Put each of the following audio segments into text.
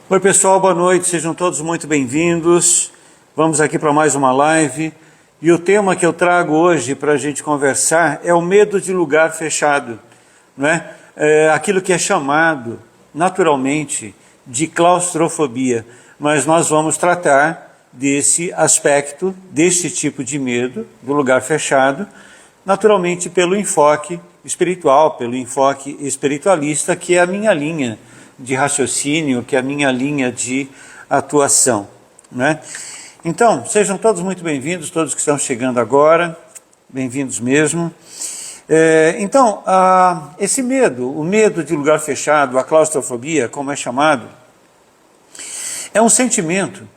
Oi pessoal, boa noite, sejam todos muito bem-vindos. Vamos aqui para mais uma live. E o tema que eu trago hoje para a gente conversar é o medo de lugar fechado, não é? Aquilo que é chamado naturalmente de claustrofobia. Mas nós vamos tratar desse aspecto, desse tipo de medo, do lugar fechado, naturalmente pelo enfoque espiritual, pelo enfoque espiritualista, que é a minha linha de raciocínio, que é a minha linha de atuação, né? Então, sejam todos muito bem-vindos, todos que estão chegando agora, bem-vindos mesmo. Esse medo, o medo de lugar fechado, a claustrofobia, como é chamado, é um sentimento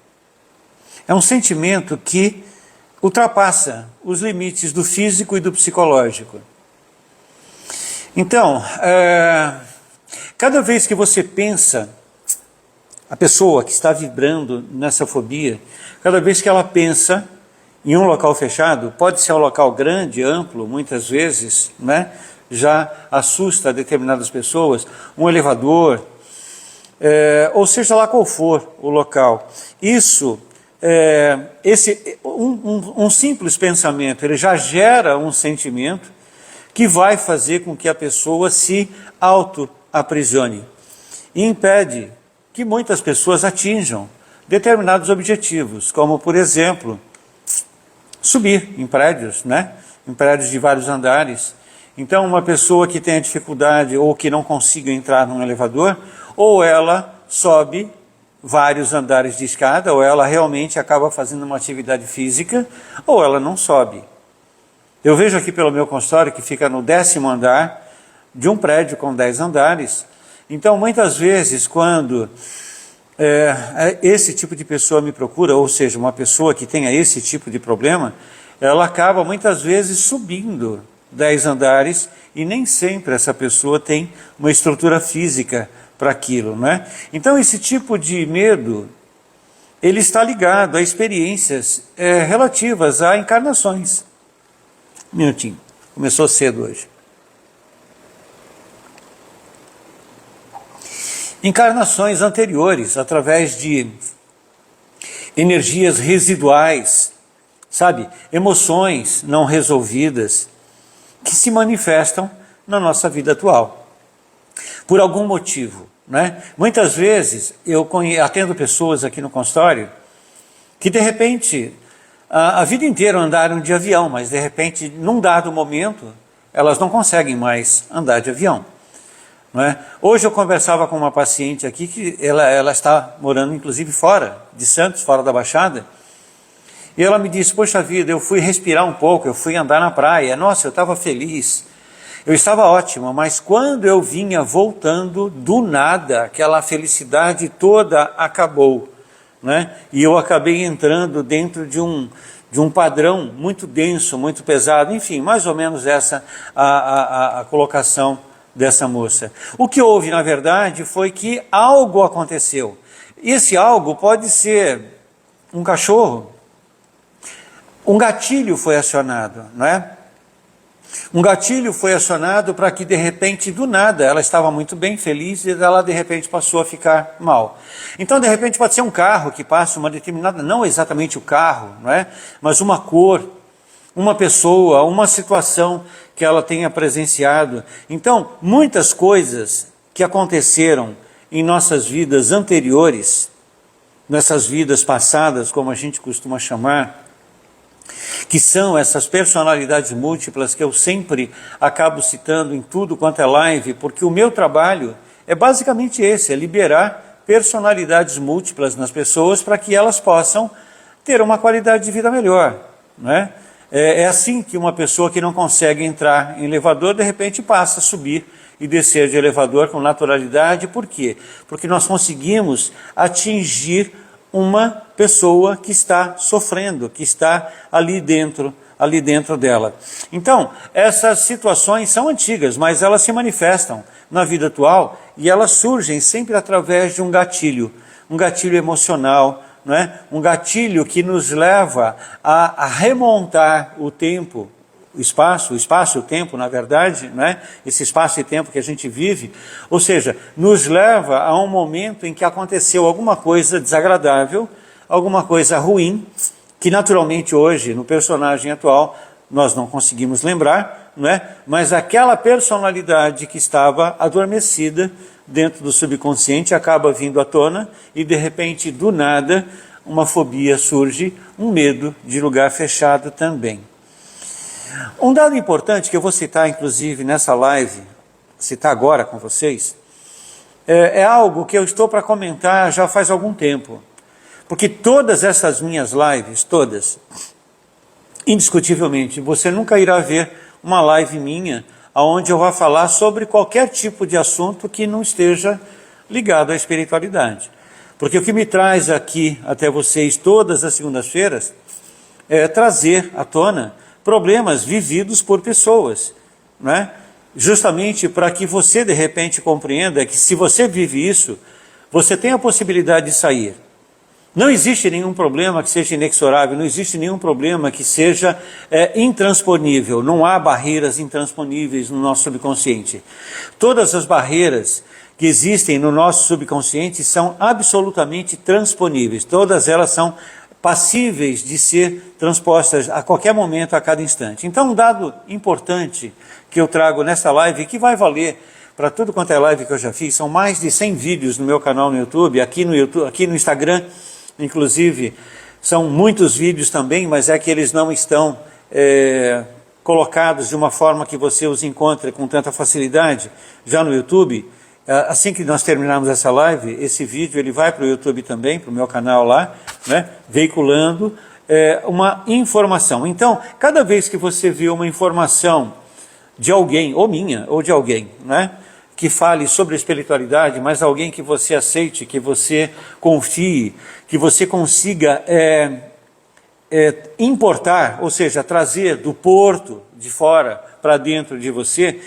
que ultrapassa os limites do físico e do psicológico. Então, cada vez que você pensa, a pessoa que está vibrando nessa fobia, cada vez que ela pensa em um local fechado, pode ser um local grande, amplo, muitas vezes, né? Já assusta determinadas pessoas, um elevador, ou seja lá qual for o local. Isso, um simples pensamento, ele já gera um sentimento que vai fazer com que a pessoa se auto-aprisione e impede que muitas pessoas atinjam determinados objetivos, como, por exemplo, subir em prédios, né? Em prédios de vários andares. Então, uma pessoa que tenha dificuldade ou que não consiga entrar num elevador, ou ela sobe vários andares de escada, ou ela realmente acaba fazendo uma atividade física, ou ela não sobe. Eu vejo aqui pelo meu consultório que fica no 10º andar de um prédio com 10 andares. Então, muitas vezes, quando esse tipo de pessoa me procura, ou seja, uma pessoa que tenha esse tipo de problema, ela acaba muitas vezes subindo 10 andares e nem sempre essa pessoa tem uma estrutura física para aquilo, né? Então, esse tipo de medo, ele está ligado a experiências relativas a encarnações. Um minutinho, começou cedo hoje. Encarnações anteriores, através de energias residuais, sabe? Emoções não resolvidas, que se manifestam na nossa vida atual. Por algum motivo, né? Muitas vezes eu atendo pessoas aqui no consultório que de repente a vida inteira andaram de avião, mas de repente num dado momento elas não conseguem mais andar de avião. Não é? Hoje eu conversava com uma paciente aqui que ela está morando inclusive fora de Santos, fora da Baixada, e ela me disse: poxa vida, eu fui respirar um pouco, eu fui andar na praia, nossa, eu estava feliz, eu estava ótima, mas quando eu vinha voltando, do nada, aquela felicidade toda acabou, né? E eu acabei entrando dentro de um padrão muito denso, muito pesado, enfim, mais ou menos essa a colocação dessa moça. O que houve, na verdade, foi que algo aconteceu. Esse algo pode ser um cachorro, um gatilho foi acionado, não é? Um gatilho foi acionado para que de repente, do nada, ela estava muito bem, feliz, e ela de repente passou a ficar mal. Então, de repente, pode ser um carro que passa uma determinada, não exatamente o carro, não é? Mas uma cor, uma pessoa, uma situação que ela tenha presenciado. Então, muitas coisas que aconteceram em nossas vidas anteriores, nessas vidas passadas, como a gente costuma chamar, que são essas personalidades múltiplas que eu sempre acabo citando em tudo quanto é live, porque o meu trabalho é basicamente esse, é liberar personalidades múltiplas nas pessoas para que elas possam ter uma qualidade de vida melhor, não é? É assim que uma pessoa que não consegue entrar em elevador, de repente passa a subir e descer de elevador com naturalidade. Por quê? Porque nós conseguimos atingir uma pessoa que está sofrendo, que está ali dentro dela. Então, essas situações são antigas, mas elas se manifestam na vida atual e elas surgem sempre através de um gatilho emocional, não é? Um gatilho que nos leva a remontar o tempo o espaço e o tempo, na verdade, né? Esse espaço e tempo que a gente vive, ou seja, nos leva a um momento em que aconteceu alguma coisa desagradável, alguma coisa ruim, que naturalmente hoje, no personagem atual, nós não conseguimos lembrar, não é? Mas aquela personalidade que estava adormecida dentro do subconsciente acaba vindo à tona e de repente, do nada, uma fobia surge, um medo de lugar fechado também. Um dado importante que eu vou citar inclusive nessa live, citar agora com vocês, é algo que eu estou para comentar já faz algum tempo. Porque todas essas minhas lives, todas, indiscutivelmente, você nunca irá ver uma live minha onde eu vá falar sobre qualquer tipo de assunto que não esteja ligado à espiritualidade. Porque o que me traz aqui até vocês todas as segundas-feiras é trazer à tona problemas vividos por pessoas, né? Justamente para que você de repente compreenda que se você vive isso, você tem a possibilidade de sair. Não existe nenhum problema que seja inexorável, não existe nenhum problema que seja intransponível, não há barreiras intransponíveis no nosso subconsciente. Todas as barreiras que existem no nosso subconsciente são absolutamente transponíveis, todas elas são passíveis de ser transpostas a qualquer momento, a cada instante. Então, um dado importante que eu trago nessa live, que vai valer para tudo quanto é live que eu já fiz, são mais de 100 vídeos no meu canal no YouTube, aqui no Instagram, inclusive, são muitos vídeos também, mas é que eles não estão colocados de uma forma que você os encontre com tanta facilidade, já no YouTube. Assim que nós terminarmos essa live, esse vídeo ele vai para o YouTube também, para o meu canal lá, né, veiculando uma informação. Então, cada vez que você vê uma informação de alguém, ou minha, ou de alguém, né, que fale sobre espiritualidade, mas alguém que você aceite, que você confie, que você consiga importar, ou seja, trazer do porto de fora para dentro de você,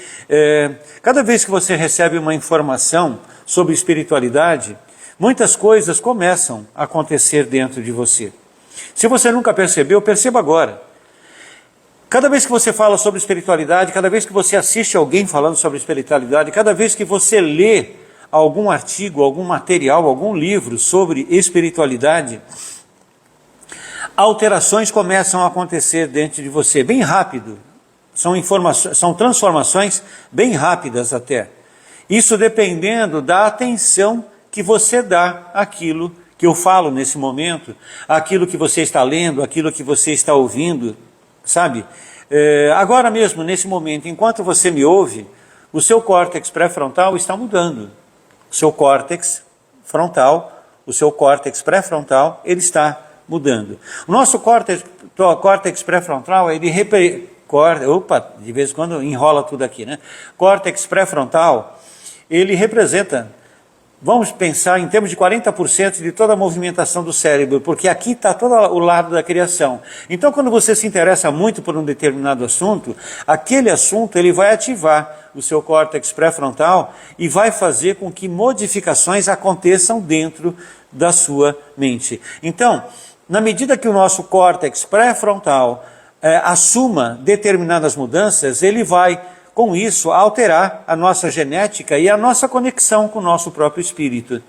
cada vez que você recebe uma informação sobre espiritualidade, muitas coisas começam a acontecer dentro de você. Se você nunca percebeu, perceba agora. Cada vez que você fala sobre espiritualidade, cada vez que você assiste alguém falando sobre espiritualidade, cada vez que você lê algum artigo, algum material, algum livro sobre espiritualidade, alterações começam a acontecer dentro de você, bem rápido. São transformações bem rápidas até. Isso dependendo da atenção que você dá àquilo que eu falo nesse momento, àquilo que você está lendo, àquilo que você está ouvindo, sabe? Agora mesmo, nesse momento, enquanto você me ouve, o seu córtex pré-frontal está mudando. O seu córtex frontal, o seu córtex pré-frontal, ele está mudando. O nosso córtex pré-frontal, ele de vez em quando enrola tudo aqui, né? Córtex pré-frontal, ele representa, vamos pensar em termos de 40% de toda a movimentação do cérebro, porque aqui está todo o lado da criação. Então, quando você se interessa muito por um determinado assunto, aquele assunto ele vai ativar o seu córtex pré-frontal e vai fazer com que modificações aconteçam dentro da sua mente. Então, na medida que o nosso córtex pré-frontal assuma determinadas mudanças, ele vai, com isso, alterar a nossa genética e a nossa conexão com o nosso próprio espírito.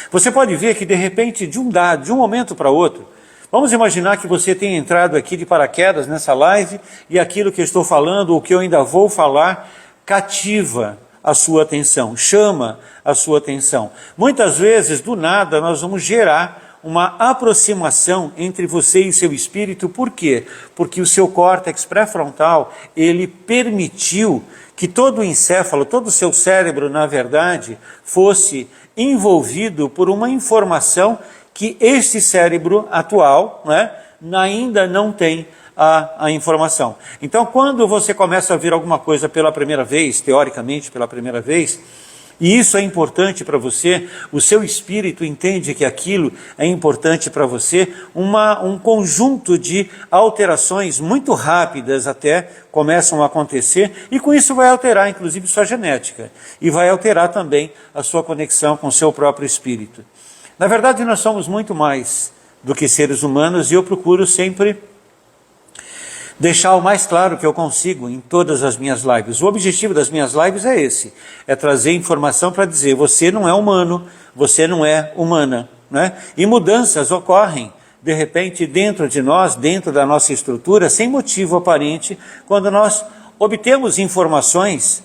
Você pode ver que, de repente, de um momento para outro, vamos imaginar que você tenha entrado aqui de paraquedas nessa live e aquilo que eu estou falando, ou que eu ainda vou falar, cativa a sua atenção, chama a sua atenção. Muitas vezes, do nada, nós vamos gerar uma aproximação entre você e seu espírito. Por quê? Porque o seu córtex pré-frontal, ele permitiu que todo o encéfalo, todo o seu cérebro, na verdade, fosse envolvido por uma informação que este cérebro atual, né, ainda não tem a informação. Então, quando você começa a ver alguma coisa pela primeira vez, teoricamente pela primeira vez, e isso é importante para você, o seu espírito entende que aquilo é importante para você, um conjunto de alterações muito rápidas até começam a acontecer, e com isso vai alterar inclusive sua genética, e vai alterar também a sua conexão com o seu próprio espírito. Na verdade, nós somos muito mais do que seres humanos, e eu procuro sempre deixar o mais claro que eu consigo em todas as minhas lives. O objetivo das minhas lives é esse, é trazer informação para dizer, você não é humano, você não é humana, né? E mudanças ocorrem, de repente, dentro de nós, dentro da nossa estrutura, sem motivo aparente, quando nós obtemos informações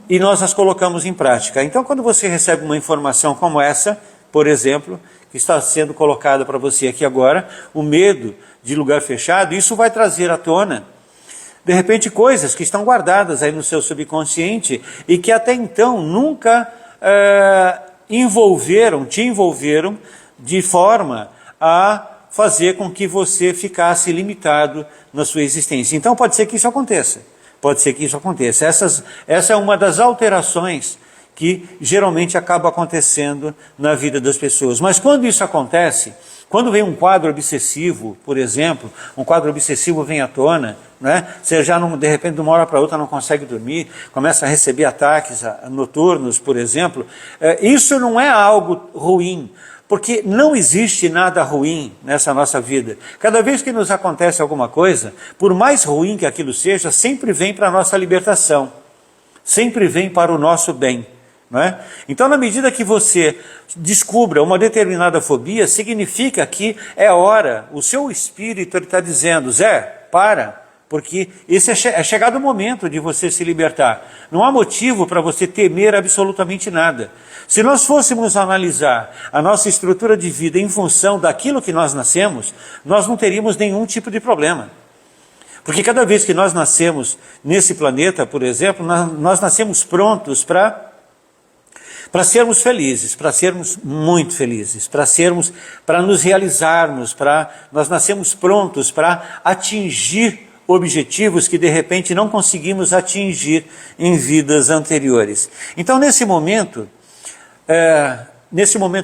e nós as colocamos em prática. Então, quando você recebe uma informação como essa, por exemplo, que está sendo colocada para você aqui agora, o medo de lugar fechado, isso vai trazer à tona, de repente, coisas que estão guardadas aí no seu subconsciente e que até então nunca te envolveram de forma a fazer com que você ficasse limitado na sua existência. Então pode ser que isso aconteça. Pode ser que isso aconteça. Essa é uma das alterações que geralmente acaba acontecendo na vida das pessoas. Mas quando isso acontece, quando vem um quadro obsessivo, por exemplo, um quadro obsessivo vem à tona, né? Você já de repente de uma hora para outra não consegue dormir, começa a receber ataques noturnos, por exemplo, isso não é algo ruim, porque não existe nada ruim nessa nossa vida. Cada vez que nos acontece alguma coisa, por mais ruim que aquilo seja, sempre vem para a nossa libertação, sempre vem para o nosso bem. Não é? Então, na medida que você descubra uma determinada fobia, significa que é hora, o seu espírito está dizendo, Zé, para, porque esse é chegado o momento de você se libertar. Não há motivo para você temer absolutamente nada. Se nós fôssemos analisar a nossa estrutura de vida em função daquilo que nós nascemos, nós não teríamos nenhum tipo de problema. Porque cada vez que nós nascemos nesse planeta, por exemplo, nós nascemos prontos para sermos felizes, para sermos muito felizes, para nos realizarmos, nós nascemos prontos para atingir objetivos que de repente não conseguimos atingir em vidas anteriores. Então nesse momento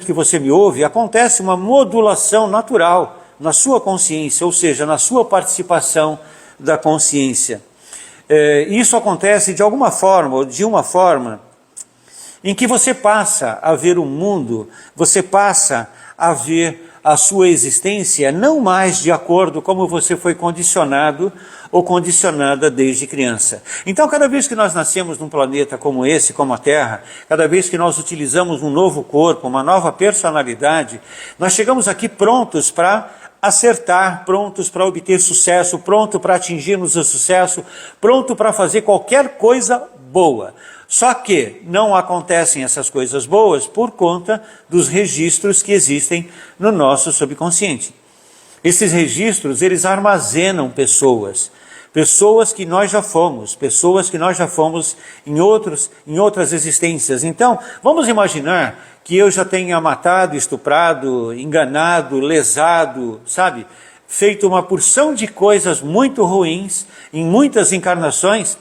que você me ouve, acontece uma modulação natural na sua consciência, ou seja, na sua participação da consciência. Isso acontece de alguma forma, ou de uma forma, em que você passa a ver o mundo, você passa a ver a sua existência não mais de acordo como você foi condicionado ou condicionada desde criança. Então, cada vez que nós nascemos num planeta como esse, como a Terra, cada vez que nós utilizamos um novo corpo, uma nova personalidade, nós chegamos aqui prontos para acertar, prontos para obter sucesso, pronto para atingirmos o sucesso, pronto para fazer qualquer coisa boa. Só que não acontecem essas coisas boas por conta dos registros que existem no nosso subconsciente. Esses registros, eles armazenam pessoas que nós já fomos, em outras existências. Então, vamos imaginar que eu já tenha matado, estuprado, enganado, lesado, sabe? Feito uma porção de coisas muito ruins em muitas encarnações,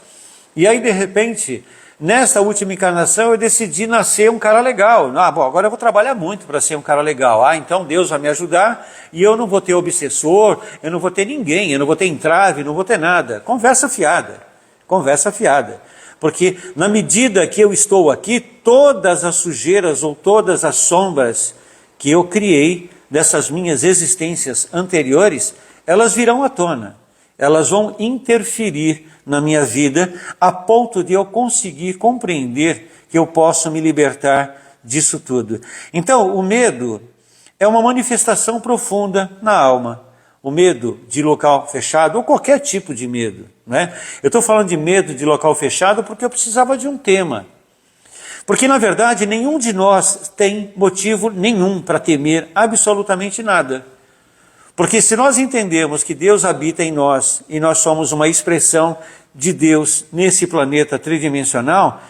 e aí de repente, nessa última encarnação eu decidi nascer um cara legal. Bom, agora eu vou trabalhar muito para ser um cara legal. Então Deus vai me ajudar e eu não vou ter obsessor, eu não vou ter ninguém, eu não vou ter entrave, não vou ter nada. Conversa fiada. Porque na medida que eu estou aqui, todas as sujeiras ou todas as sombras que eu criei dessas minhas existências anteriores, elas virão à tona. Elas vão interferir na minha vida a ponto de eu conseguir compreender que eu posso me libertar disso tudo. Então, o medo é uma manifestação profunda na alma. O medo de local fechado, ou qualquer tipo de medo, né? Eu estou falando de medo de local fechado porque eu precisava de um tema. Porque, na verdade, nenhum de nós tem motivo nenhum para temer absolutamente nada. Porque se nós entendemos que Deus habita em nós e nós somos uma expressão de Deus nesse planeta tridimensional,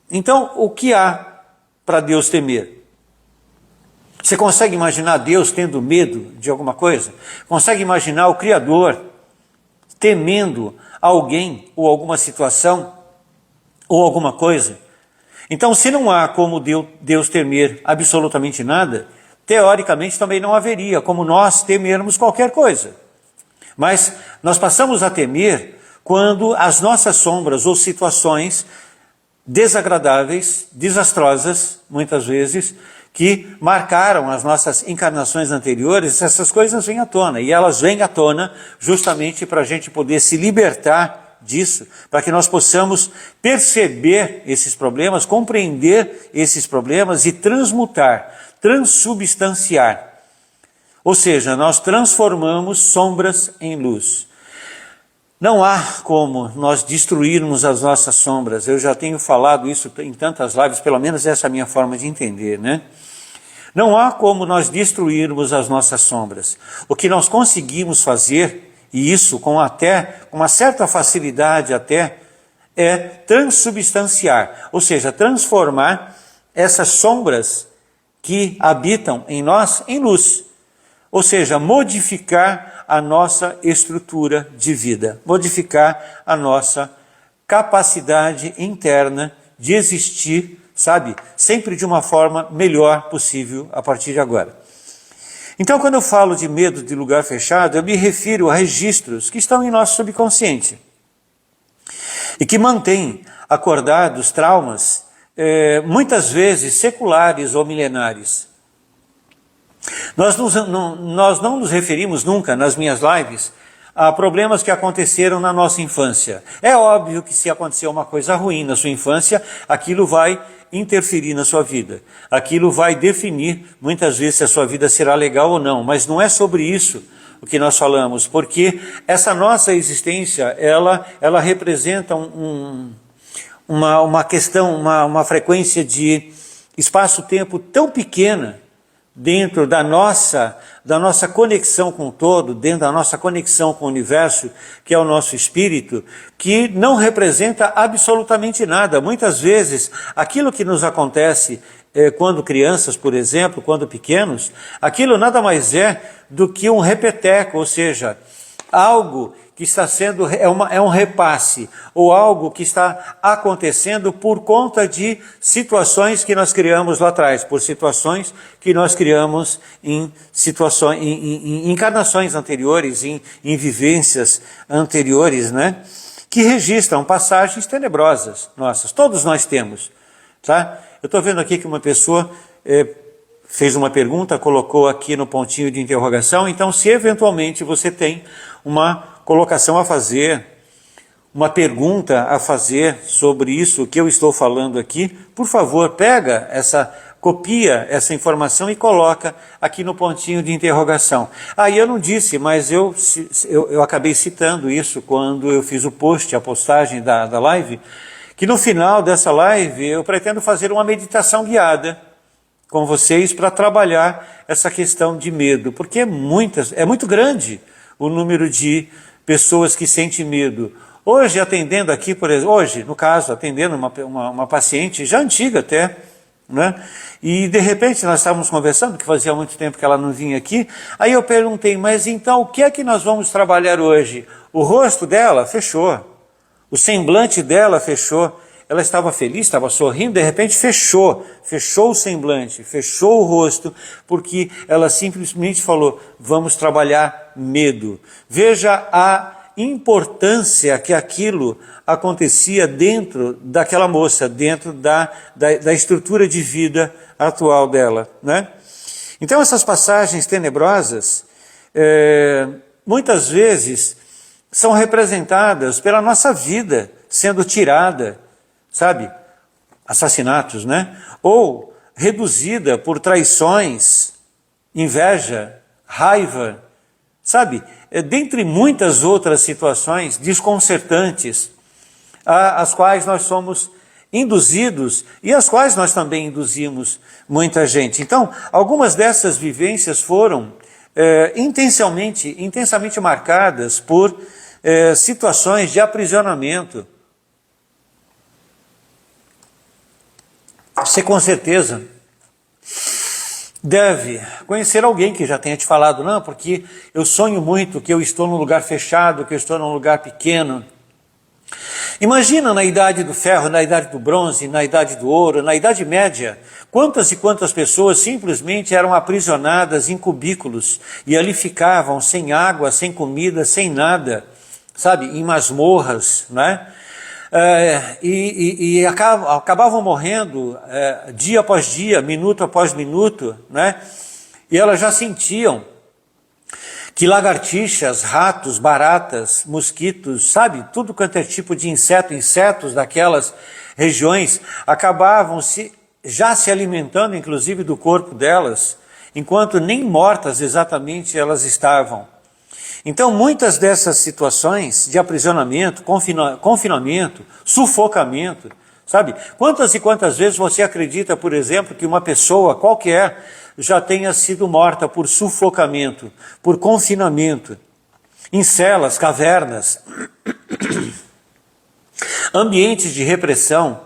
então o que há para Deus temer? Você consegue imaginar Deus tendo medo de alguma coisa? Consegue imaginar o Criador temendo alguém ou alguma situação ou alguma coisa? Então, se não há como Deus temer absolutamente nada, teoricamente também não haveria como nós temermos qualquer coisa. Mas nós passamos a temer quando as nossas sombras ou situações desagradáveis, desastrosas, muitas vezes, que marcaram as nossas encarnações anteriores, essas coisas vêm à tona. E elas vêm à tona justamente para a gente poder se libertar disso, para que nós possamos perceber esses problemas, compreender esses problemas e transmutar, transubstanciar. Ou seja, nós transformamos sombras em luz. Não há como nós destruirmos as nossas sombras. Eu já tenho falado isso em tantas lives, pelo menos essa é a minha forma de entender, né? Não há como nós destruirmos as nossas sombras. O que nós conseguimos fazer, e isso com uma certa facilidade até, é transubstanciar, ou seja, transformar essas sombras que habitam em nós em luz. Ou seja, modificar a nossa estrutura de vida, modificar a nossa capacidade interna de existir, sabe, sempre de uma forma melhor possível a partir de agora. Então, quando eu falo de medo de lugar fechado, eu me refiro a registros que estão em nosso subconsciente e que mantêm acordados traumas, muitas vezes seculares ou milenares. Nós não nos referimos nunca, nas minhas lives, a problemas que aconteceram na nossa infância. É óbvio que se aconteceu uma coisa ruim na sua infância, aquilo vai interferir na sua vida. Aquilo vai definir, muitas vezes, se a sua vida será legal ou não. Mas não é sobre isso o que nós falamos, porque essa nossa existência, ela representa uma questão, uma frequência de espaço-tempo tão pequena, dentro da nossa conexão com o todo, dentro da nossa conexão com o universo, que é o nosso espírito, que não representa absolutamente nada. Muitas vezes, aquilo que nos acontece quando crianças, por exemplo, quando pequenos, aquilo nada mais é do que um repeteco, ou seja, algo que está sendo, é um repasse, ou algo que está acontecendo por conta de situações que nós criamos lá atrás, por situações que nós criamos em encarnações anteriores, em vivências anteriores, né? Que registram passagens tenebrosas nossas, todos nós temos, tá? Eu estou vendo aqui que uma pessoa fez uma pergunta, colocou aqui no pontinho de interrogação, então se eventualmente você tem uma colocação a fazer, uma pergunta a fazer sobre isso que eu estou falando aqui, por favor, copia essa informação e coloca aqui no pontinho de interrogação. Aí eu não disse, mas eu acabei citando isso quando eu fiz a postagem da live, que no final dessa live eu pretendo fazer uma meditação guiada com vocês para trabalhar essa questão de medo, porque é muito grande o número de pessoas que sentem medo. Hoje, atendendo aqui, por exemplo, no caso, atendendo uma paciente, já antiga até, né? E de repente nós estávamos conversando, que fazia muito tempo que ela não vinha aqui, aí eu perguntei, mas então o que é que nós vamos trabalhar hoje? O rosto dela fechou, o semblante dela fechou, ela estava feliz, estava sorrindo, de repente fechou o semblante, fechou o rosto, porque ela simplesmente falou, vamos trabalhar medo. Veja a importância que aquilo acontecia dentro daquela moça, dentro da estrutura de vida atual dela, né? Então essas passagens tenebrosas, muitas vezes, são representadas pela nossa vida sendo tirada, sabe, assassinatos, né? Ou reduzida por traições, inveja, raiva, sabe? Dentre muitas outras situações desconcertantes, às quais nós somos induzidos e às quais nós também induzimos muita gente. Então, algumas dessas vivências foram intensamente marcadas por situações de aprisionamento. Você com certeza deve conhecer alguém que já tenha te falado, não, porque eu sonho muito que eu estou num lugar fechado, que eu estou num lugar pequeno. Imagina na idade do ferro, na idade do bronze, na idade do ouro, na idade média, quantas e quantas pessoas simplesmente eram aprisionadas em cubículos e ali ficavam sem água, sem comida, sem nada, sabe, em masmorras, né? acabavam morrendo dia após dia, minuto após minuto, né? E elas já sentiam que lagartixas, ratos, baratas, mosquitos, sabe, tudo quanto é tipo de insetos daquelas regiões, acabavam já se alimentando, inclusive, do corpo delas, enquanto nem mortas exatamente elas estavam. Então, muitas dessas situações de aprisionamento, confinamento, sufocamento, sabe? Quantas e quantas vezes você acredita, por exemplo, que uma pessoa qualquer já tenha sido morta por sufocamento, por confinamento, em celas, cavernas, ambientes de repressão?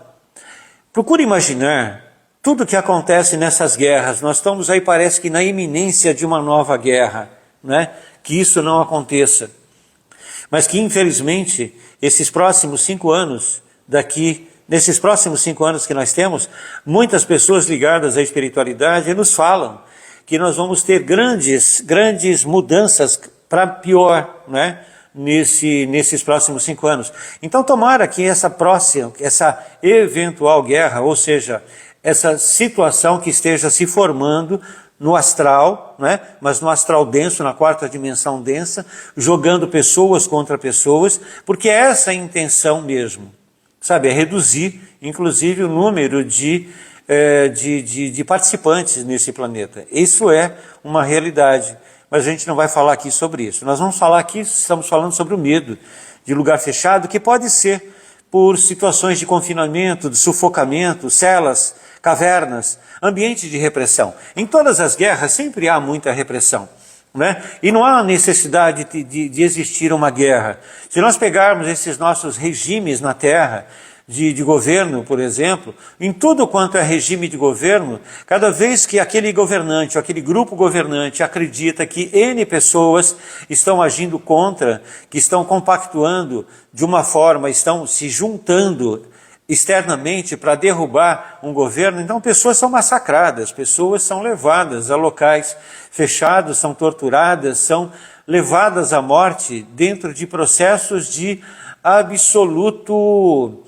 Procure imaginar tudo o que acontece nessas guerras. Nós estamos aí, parece que na iminência de uma nova guerra, né? Que isso não aconteça. Mas que, infelizmente, nesses próximos 5 anos que nós temos, muitas pessoas ligadas à espiritualidade nos falam que nós vamos ter grandes mudanças para pior, né? Nesses próximos 5 anos. Então, tomara que essa eventual guerra, ou seja, essa situação que esteja se formando no astral, né? Mas no astral denso, na 4ª dimensão densa, jogando pessoas contra pessoas, porque essa é a intenção mesmo, sabe? É reduzir, inclusive, o número de participantes nesse planeta. Isso é uma realidade, mas a gente não vai falar aqui sobre isso. Nós vamos falar aqui, estamos falando sobre o medo de lugar fechado, que pode ser por situações de confinamento, de sufocamento, celas, cavernas, ambiente de repressão. Em todas as guerras sempre há muita repressão, né? E não há necessidade de existir uma guerra. Se nós pegarmos esses nossos regimes na Terra, de governo, por exemplo, em tudo quanto é regime de governo, cada vez que aquele governante, ou aquele grupo governante acredita que N pessoas estão agindo contra, que estão compactuando de uma forma, estão se juntando externamente para derrubar um governo, então pessoas são massacradas, pessoas são levadas a locais fechados, são torturadas, são levadas à morte dentro de processos de absoluto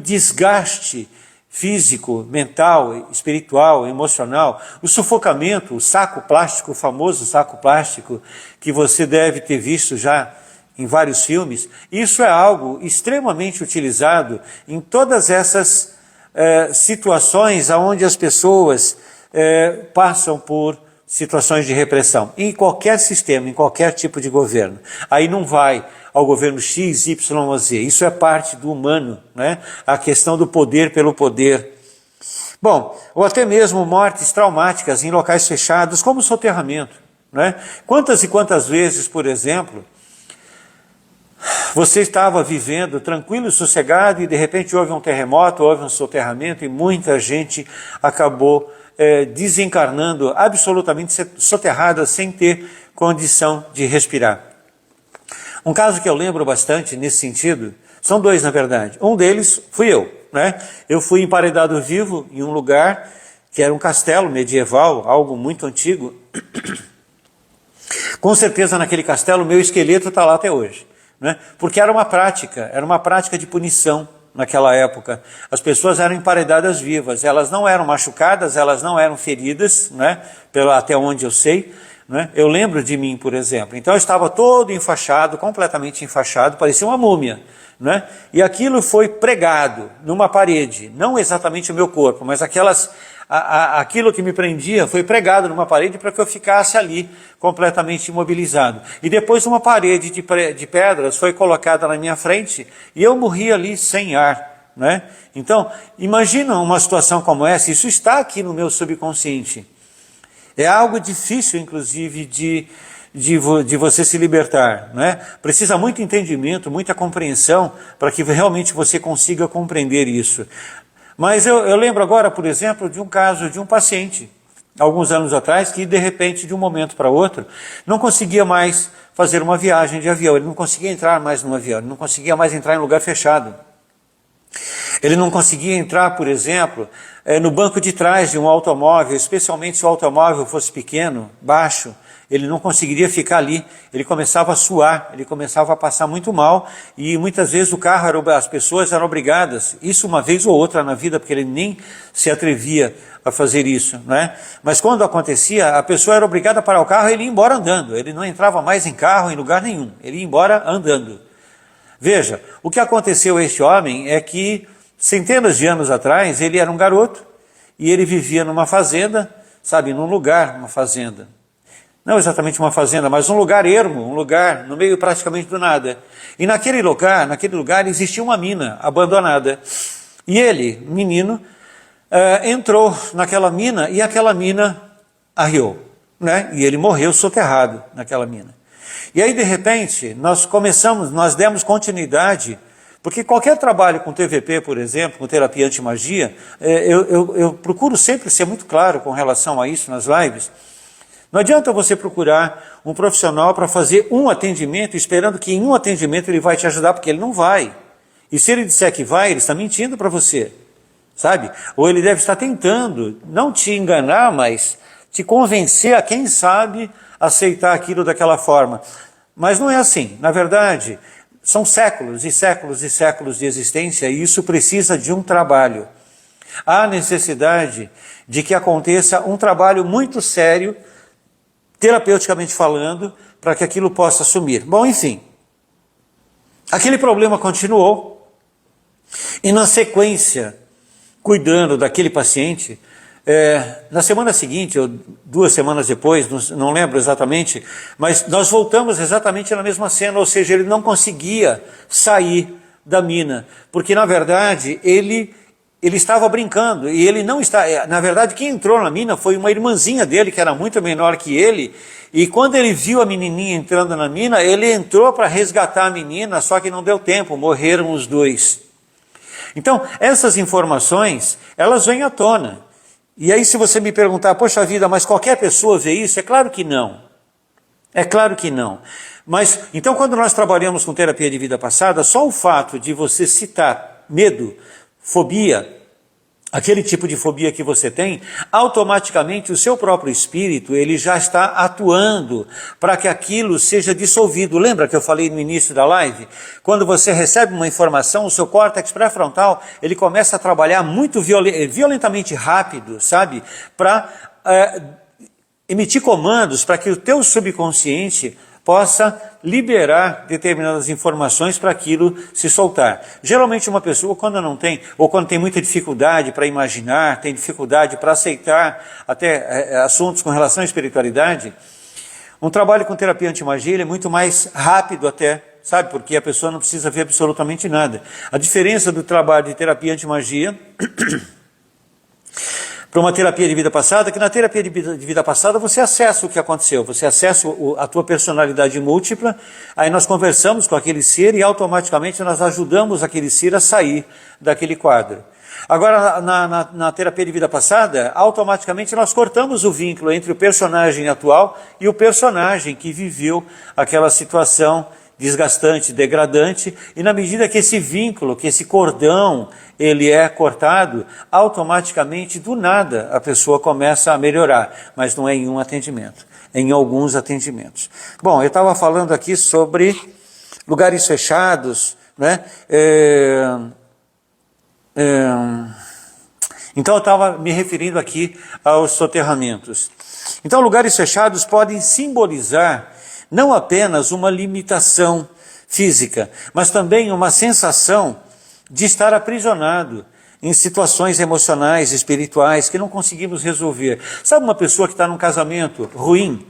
desgaste físico, mental, espiritual, emocional. O sufocamento, o saco plástico, o famoso saco plástico, que você deve ter visto já em vários filmes, isso é algo extremamente utilizado em todas essas situações onde as pessoas passam por situações de repressão, em qualquer sistema, em qualquer tipo de governo. Aí não vai ao governo X, Y ou Z, isso é parte do humano, né? A questão do poder pelo poder. Bom, ou até mesmo mortes traumáticas em locais fechados, como soterramento, né? Quantas e quantas vezes, por exemplo, você estava vivendo tranquilo e sossegado e de repente houve um terremoto, houve um soterramento e muita gente acabou desencarnando, absolutamente soterrada, sem ter condição de respirar. Um caso que eu lembro bastante nesse sentido, são 2 na verdade. Um deles fui eu, né? Eu fui emparedado vivo em um lugar que era um castelo medieval, algo muito antigo. Com certeza naquele castelo meu esqueleto está lá até hoje, né? Porque era uma prática de punição naquela época. As pessoas eram emparedadas vivas, elas não eram machucadas, elas não eram feridas, né? Até onde eu sei, né? Eu lembro de mim, por exemplo. Então eu estava todo enfaixado, completamente enfaixado, parecia uma múmia, né? E aquilo foi pregado numa parede, não exatamente o meu corpo, mas aquilo que me prendia foi pregado numa parede para que eu ficasse ali completamente imobilizado. E depois uma parede de pedras foi colocada na minha frente e eu morri ali sem ar, né? Então, imagina uma situação como essa, isso está aqui no meu subconsciente. É algo difícil, inclusive, de você se libertar, né? Precisa muito entendimento, muita compreensão para que realmente você consiga compreender isso. Mas eu lembro agora, por exemplo, de um caso de um paciente, alguns anos atrás, que de repente, de um momento para outro, não conseguia mais fazer uma viagem de avião, ele não conseguia entrar mais no avião, ele não conseguia mais entrar em lugar fechado. Ele não conseguia entrar, por exemplo, no banco de trás de um automóvel, especialmente se o automóvel fosse pequeno, baixo, ele não conseguiria ficar ali, ele começava a suar, ele começava a passar muito mal, e muitas vezes as pessoas eram obrigadas, isso uma vez ou outra na vida, porque ele nem se atrevia a fazer isso, né? Mas quando acontecia, a pessoa era obrigada a parar o carro e ele ia embora andando, ele não entrava mais em carro em lugar nenhum, ele ia embora andando. Veja, o que aconteceu a este homem é que centenas de anos atrás ele era um garoto e ele vivia numa fazenda, sabe, num lugar, uma fazenda. Não exatamente uma fazenda, mas um lugar ermo, um lugar no meio praticamente do nada. E naquele lugar existia uma mina abandonada. E ele, menino, entrou naquela mina e aquela mina arriou, né? E ele morreu soterrado naquela mina. E aí, de repente, nós demos continuidade, porque qualquer trabalho com TVP, por exemplo, com terapia anti-magia, eu procuro sempre ser muito claro com relação a isso nas lives. Não adianta você procurar um profissional para fazer um atendimento, esperando que em um atendimento ele vai te ajudar, porque ele não vai. E se ele disser que vai, ele está mentindo para você, sabe? Ou ele deve estar tentando, não te enganar, mas te convencer a, quem sabe, aceitar aquilo daquela forma. Mas não é assim. Na verdade, são séculos e séculos e séculos de existência e isso precisa de um trabalho. Há necessidade de que aconteça um trabalho muito sério, terapeuticamente falando, para que aquilo possa sumir. Bom, enfim, aquele problema continuou e na sequência, cuidando daquele paciente, na semana seguinte, ou 2 semanas depois, não lembro exatamente, mas nós voltamos exatamente na mesma cena, ou seja, ele não conseguia sair da mina, porque na verdade ele estava brincando, e ele não está, na verdade quem entrou na mina foi uma irmãzinha dele, que era muito menor que ele, e quando ele viu a menininha entrando na mina, ele entrou para resgatar a menina, só que não deu tempo, morreram os dois. Então, essas informações, elas vêm à tona. E aí se você me perguntar, poxa vida, mas qualquer pessoa vê isso? É claro que não. É claro que não. Mas, então quando nós trabalhamos com terapia de vida passada, só o fato de você citar medo, fobia, aquele tipo de fobia que você tem, automaticamente o seu próprio espírito, ele já está atuando para que aquilo seja dissolvido. Lembra que eu falei no início da live? Quando você recebe uma informação, o seu córtex pré-frontal, ele começa a trabalhar muito violentamente rápido, sabe? Para emitir comandos para que o teu subconsciente possa liberar determinadas informações para aquilo se soltar. Geralmente uma pessoa quando não tem, ou quando tem muita dificuldade para imaginar, tem dificuldade para aceitar até assuntos com relação à espiritualidade, um trabalho com terapia anti-magia é muito mais rápido até, sabe? Porque a pessoa não precisa ver absolutamente nada. A diferença do trabalho de terapia anti-magia para uma terapia de vida passada, que na terapia de vida passada você acessa o que aconteceu, você acessa a tua personalidade múltipla, aí nós conversamos com aquele ser e automaticamente nós ajudamos aquele ser a sair daquele quadro. Agora, na terapia de vida passada, automaticamente nós cortamos o vínculo entre o personagem atual e o personagem que viveu aquela situação desgastante, degradante, e na medida que esse vínculo, que esse cordão, ele é cortado, automaticamente, do nada, a pessoa começa a melhorar, mas não é em um atendimento, é em alguns atendimentos. Bom, eu estava falando aqui sobre lugares fechados, né? Então eu estava me referindo aqui aos soterramentos. Então lugares fechados podem simbolizar não apenas uma limitação física, mas também uma sensação de estar aprisionado em situações emocionais, espirituais, que não conseguimos resolver. Sabe uma pessoa que está num casamento ruim?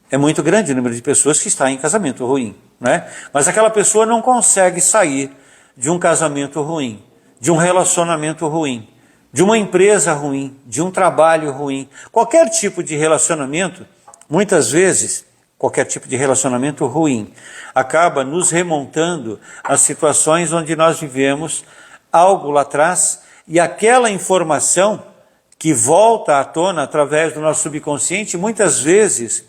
É muito grande o número de pessoas que está em casamento ruim, né? Mas aquela pessoa não consegue sair de um casamento ruim, de um relacionamento ruim, de uma empresa ruim, de um trabalho ruim. Qualquer tipo de relacionamento, muitas vezes, qualquer tipo de relacionamento ruim, acaba nos remontando às situações onde nós vivemos algo lá atrás, e aquela informação que volta à tona através do nosso subconsciente, muitas vezes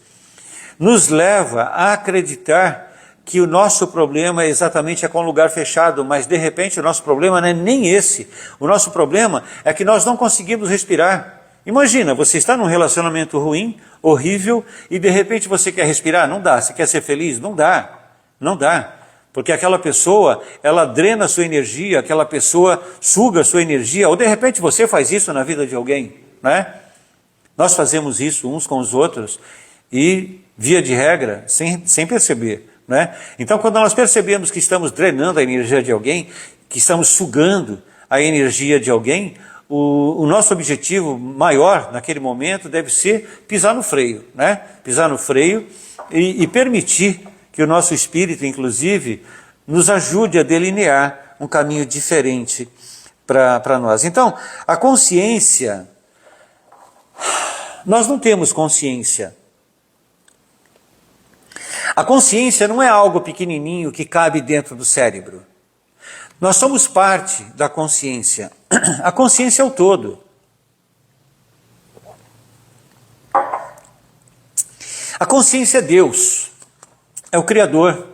nos leva a acreditar que o nosso problema exatamente é com o lugar fechado, mas de repente o nosso problema não é nem esse. O nosso problema é que nós não conseguimos respirar. Imagina, você está num relacionamento ruim, horrível, e de repente você quer respirar? Não dá. Você quer ser feliz? Não dá. Não dá. Porque aquela pessoa, ela drena a sua energia, aquela pessoa suga a sua energia, ou de repente você faz isso na vida de alguém, né? Nós fazemos isso uns com os outros e, via de regra, sem perceber, né? Então, quando nós percebemos que estamos drenando a energia de alguém, que estamos sugando a energia de alguém, o nosso objetivo maior naquele momento deve ser pisar no freio, né? Pisar no freio e permitir que o nosso espírito, inclusive, nos ajude a delinear um caminho diferente para nós. Então, a consciência, nós não temos consciência. A consciência não é algo pequenininho que cabe dentro do cérebro. Nós somos parte da consciência. A consciência é o todo. A consciência é Deus, é o Criador,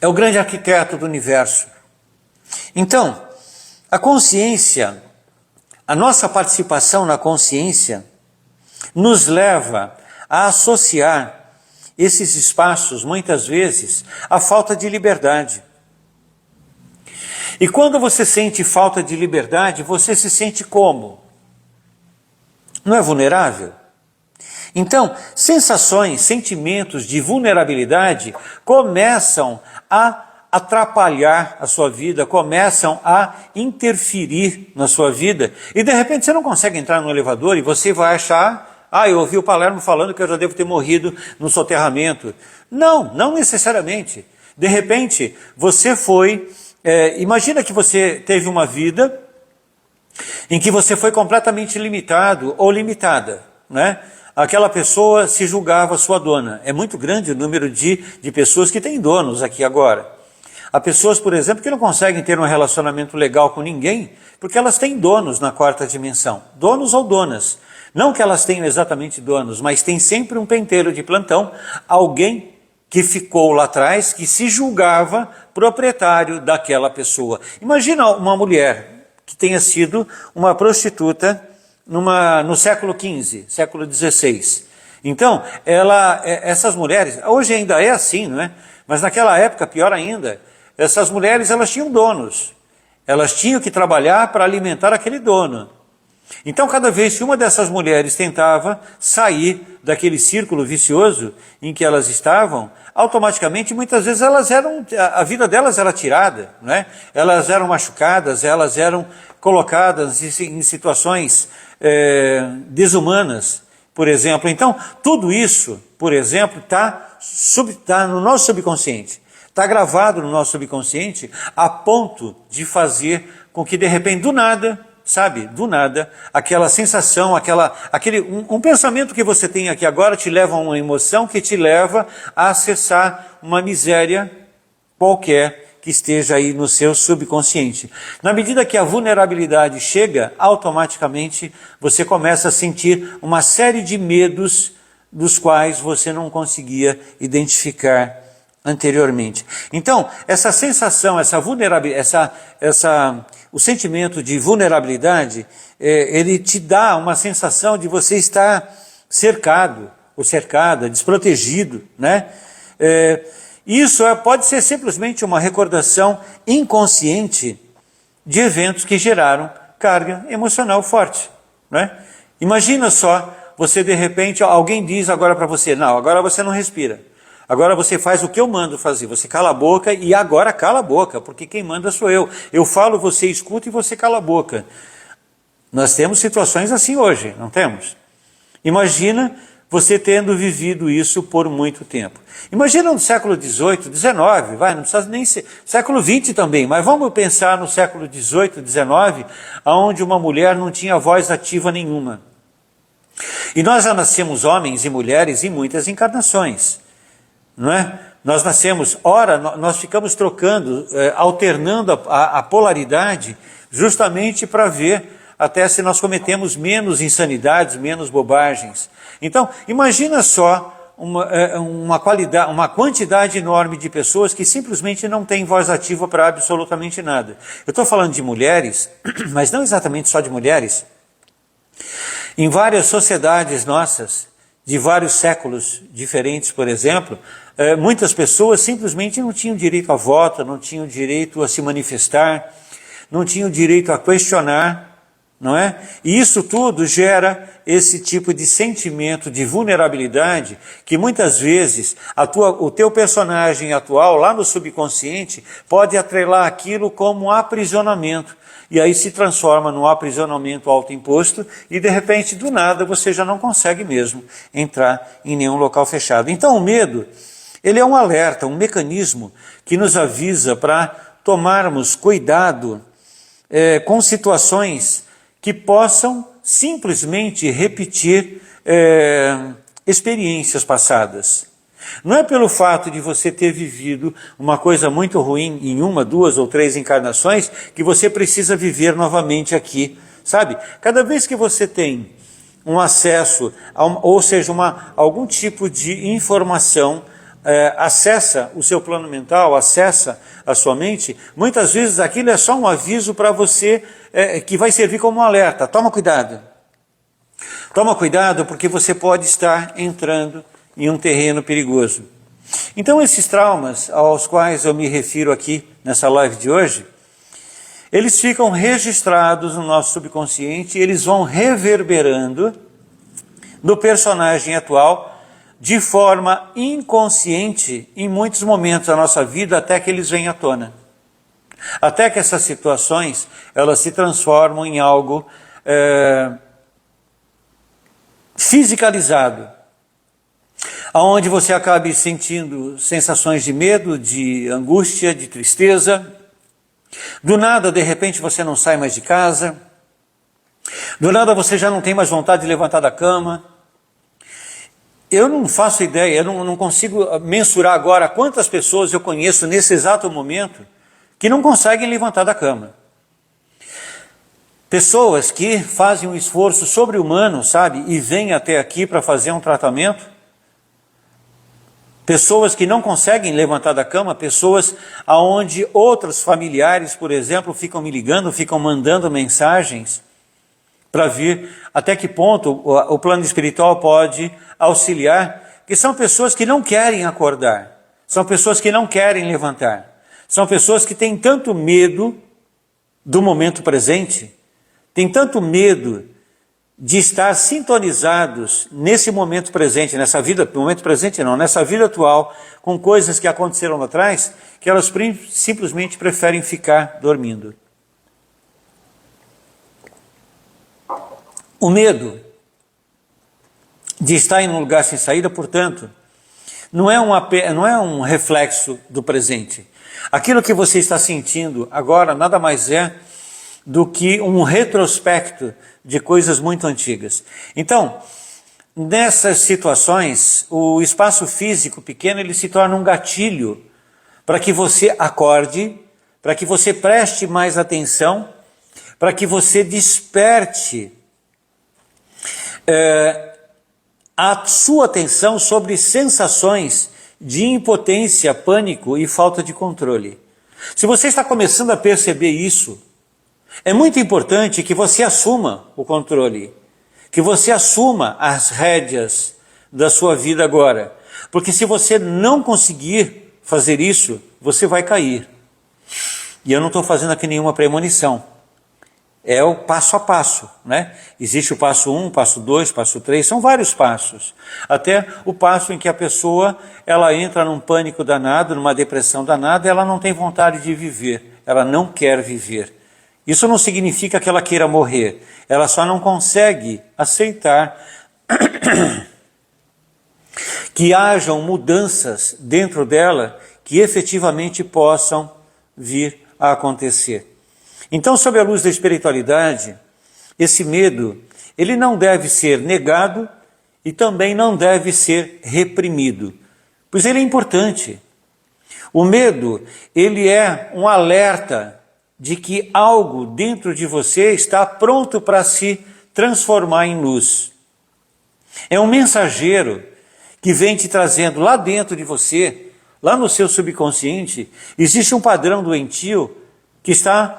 é o grande arquiteto do universo. Então, a consciência, a nossa participação na consciência, nos leva a associar esses espaços, muitas vezes, à falta de liberdade. E quando você sente falta de liberdade, você se sente como? Não é vulnerável? Então, sensações, sentimentos de vulnerabilidade começam a atrapalhar a sua vida, começam a interferir na sua vida. E de repente você não consegue entrar no elevador e você vai achar, eu ouvi o Palermo falando que eu já devo ter morrido no soterramento. Não, não necessariamente. De repente, você foi... imagina que você teve uma vida em que você foi completamente limitado ou limitada, né? Aquela pessoa se julgava sua dona. É muito grande o número de pessoas que têm donos aqui agora. Há pessoas, por exemplo, que não conseguem ter um relacionamento legal com ninguém, porque elas têm donos na quarta dimensão. Donos ou donas. Não que elas tenham exatamente donos, mas tem sempre um penteiro de plantão, alguém que ficou lá atrás, que se julgava proprietário daquela pessoa. Imagina uma mulher que tenha sido uma prostituta no século XV, século XVI. Então, essas mulheres, hoje ainda é assim, não é? Mas naquela época, pior ainda, essas mulheres elas tinham donos. Elas tinham que trabalhar para alimentar aquele dono. Então, cada vez que uma dessas mulheres tentava sair daquele círculo vicioso em que elas estavam, automaticamente, muitas vezes, a vida delas era tirada, né? Elas eram machucadas, elas eram colocadas em situações desumanas, por exemplo. Então, tudo isso, por exemplo, está no nosso subconsciente. Está gravado no nosso subconsciente a ponto de fazer com que, de repente, do nada, aquela sensação, um pensamento que você tem aqui agora te leva a uma emoção que te leva a acessar uma miséria qualquer que esteja aí no seu subconsciente. Na medida que a vulnerabilidade chega, automaticamente você começa a sentir uma série de medos dos quais você não conseguia identificar anteriormente. Então, essa sensação, essa vulnerabilidade, o sentimento de vulnerabilidade, ele te dá uma sensação de você estar cercado, ou cercada, desprotegido, né? Isso pode ser simplesmente uma recordação inconsciente de eventos que geraram carga emocional forte, né? Imagina só, você de repente, alguém diz agora para você, não, agora você não respira. Agora você faz o que eu mando fazer, você cala a boca e agora cala a boca, porque quem manda sou eu. Eu falo, você escuta e você cala a boca. Nós temos situações assim hoje, não temos? Imagina você tendo vivido isso por muito tempo. Imagina no século XVIII, XIX, não precisa nem ser, século XX também, mas vamos pensar no século XVIII, XIX, onde uma mulher não tinha voz ativa nenhuma. E nós já nascemos homens e mulheres em muitas encarnações. Não é? Nós nascemos, nós ficamos trocando, alternando a polaridade, justamente para ver até se nós cometemos menos insanidades, menos bobagens. Então, imagina só uma quantidade enorme de pessoas que simplesmente não têm voz ativa para absolutamente nada. Eu estou falando de mulheres, mas não exatamente só de mulheres. Em várias sociedades nossas, de vários séculos diferentes, por exemplo, muitas pessoas simplesmente não tinham direito a voto, não tinham direito a se manifestar, não tinham direito a questionar, não é? E isso tudo gera esse tipo de sentimento de vulnerabilidade que muitas vezes o teu personagem atual, lá no subconsciente, pode atrelar aquilo como um aprisionamento. E aí se transforma num aprisionamento autoimposto e de repente, do nada, você já não consegue mesmo entrar em nenhum local fechado. Então o medo, ele é um alerta, um mecanismo que nos avisa para tomarmos cuidado com situações que possam simplesmente repetir experiências passadas. Não é pelo fato de você ter vivido uma coisa muito ruim em 1, 2 ou 3 encarnações que você precisa viver novamente aqui, sabe? Cada vez que você tem um acesso, ou seja, algum tipo de informação, acessa o seu plano mental, acessa a sua mente, muitas vezes aquilo é só um aviso para você, que vai servir como um alerta. Toma cuidado. Toma cuidado porque você pode estar entrando em um terreno perigoso. Então esses traumas aos quais eu me refiro aqui nessa live de hoje, eles ficam registrados no nosso subconsciente e eles vão reverberando no personagem atual de forma inconsciente em muitos momentos da nossa vida até que eles venham à tona. Até que essas situações elas se transformam em algo fisicalizado, aonde você acabe sentindo sensações de medo, de angústia, de tristeza. Do nada, de repente, você não sai mais de casa. Do nada, você já não tem mais vontade de levantar da cama. Eu não faço ideia, eu não consigo mensurar agora quantas pessoas eu conheço nesse exato momento que não conseguem levantar da cama. Pessoas que fazem um esforço sobre-humano, sabe, e vêm até aqui para fazer um tratamento. Pessoas que não conseguem levantar da cama, pessoas aonde outros familiares, por exemplo, ficam me ligando, ficam mandando mensagens para ver até que ponto o plano espiritual pode auxiliar, que são pessoas que não querem acordar, são pessoas que não querem levantar, são pessoas que têm tanto medo do momento presente, têm tanto medo de estar sintonizados nesse momento presente, nessa vida, no momento presente não, nessa vida atual, com coisas que aconteceram lá atrás, que elas simplesmente preferem ficar dormindo. O medo de estar em um lugar sem saída, portanto, não é um reflexo do presente. Aquilo que você está sentindo agora nada mais é do que um retrospecto de coisas muito antigas. Então, nessas situações, o espaço físico pequeno ele se torna um gatilho para que você acorde, para que você preste mais atenção, para que você desperte a sua atenção sobre sensações de impotência, pânico e falta de controle. Se você está começando a perceber isso, é muito importante que você assuma o controle, que você assuma as rédeas da sua vida agora. Porque se você não conseguir fazer isso, você vai cair. E eu não estou fazendo aqui nenhuma premonição. É o passo a passo, né? Existe o passo 1, passo 2, passo 3, são vários passos. Até o passo em que a pessoa ela entra num pânico danado, numa depressão danada, ela não tem vontade de viver, ela não quer viver. Isso não significa que ela queira morrer, ela só não consegue aceitar que hajam mudanças dentro dela que efetivamente possam vir a acontecer. Então, sob a luz da espiritualidade, esse medo, ele não deve ser negado e também não deve ser reprimido, pois ele é importante. O medo, ele é um alerta de que algo dentro de você está pronto para se transformar em luz. É um mensageiro que vem te trazendo lá dentro de você, lá no seu subconsciente, existe um padrão doentio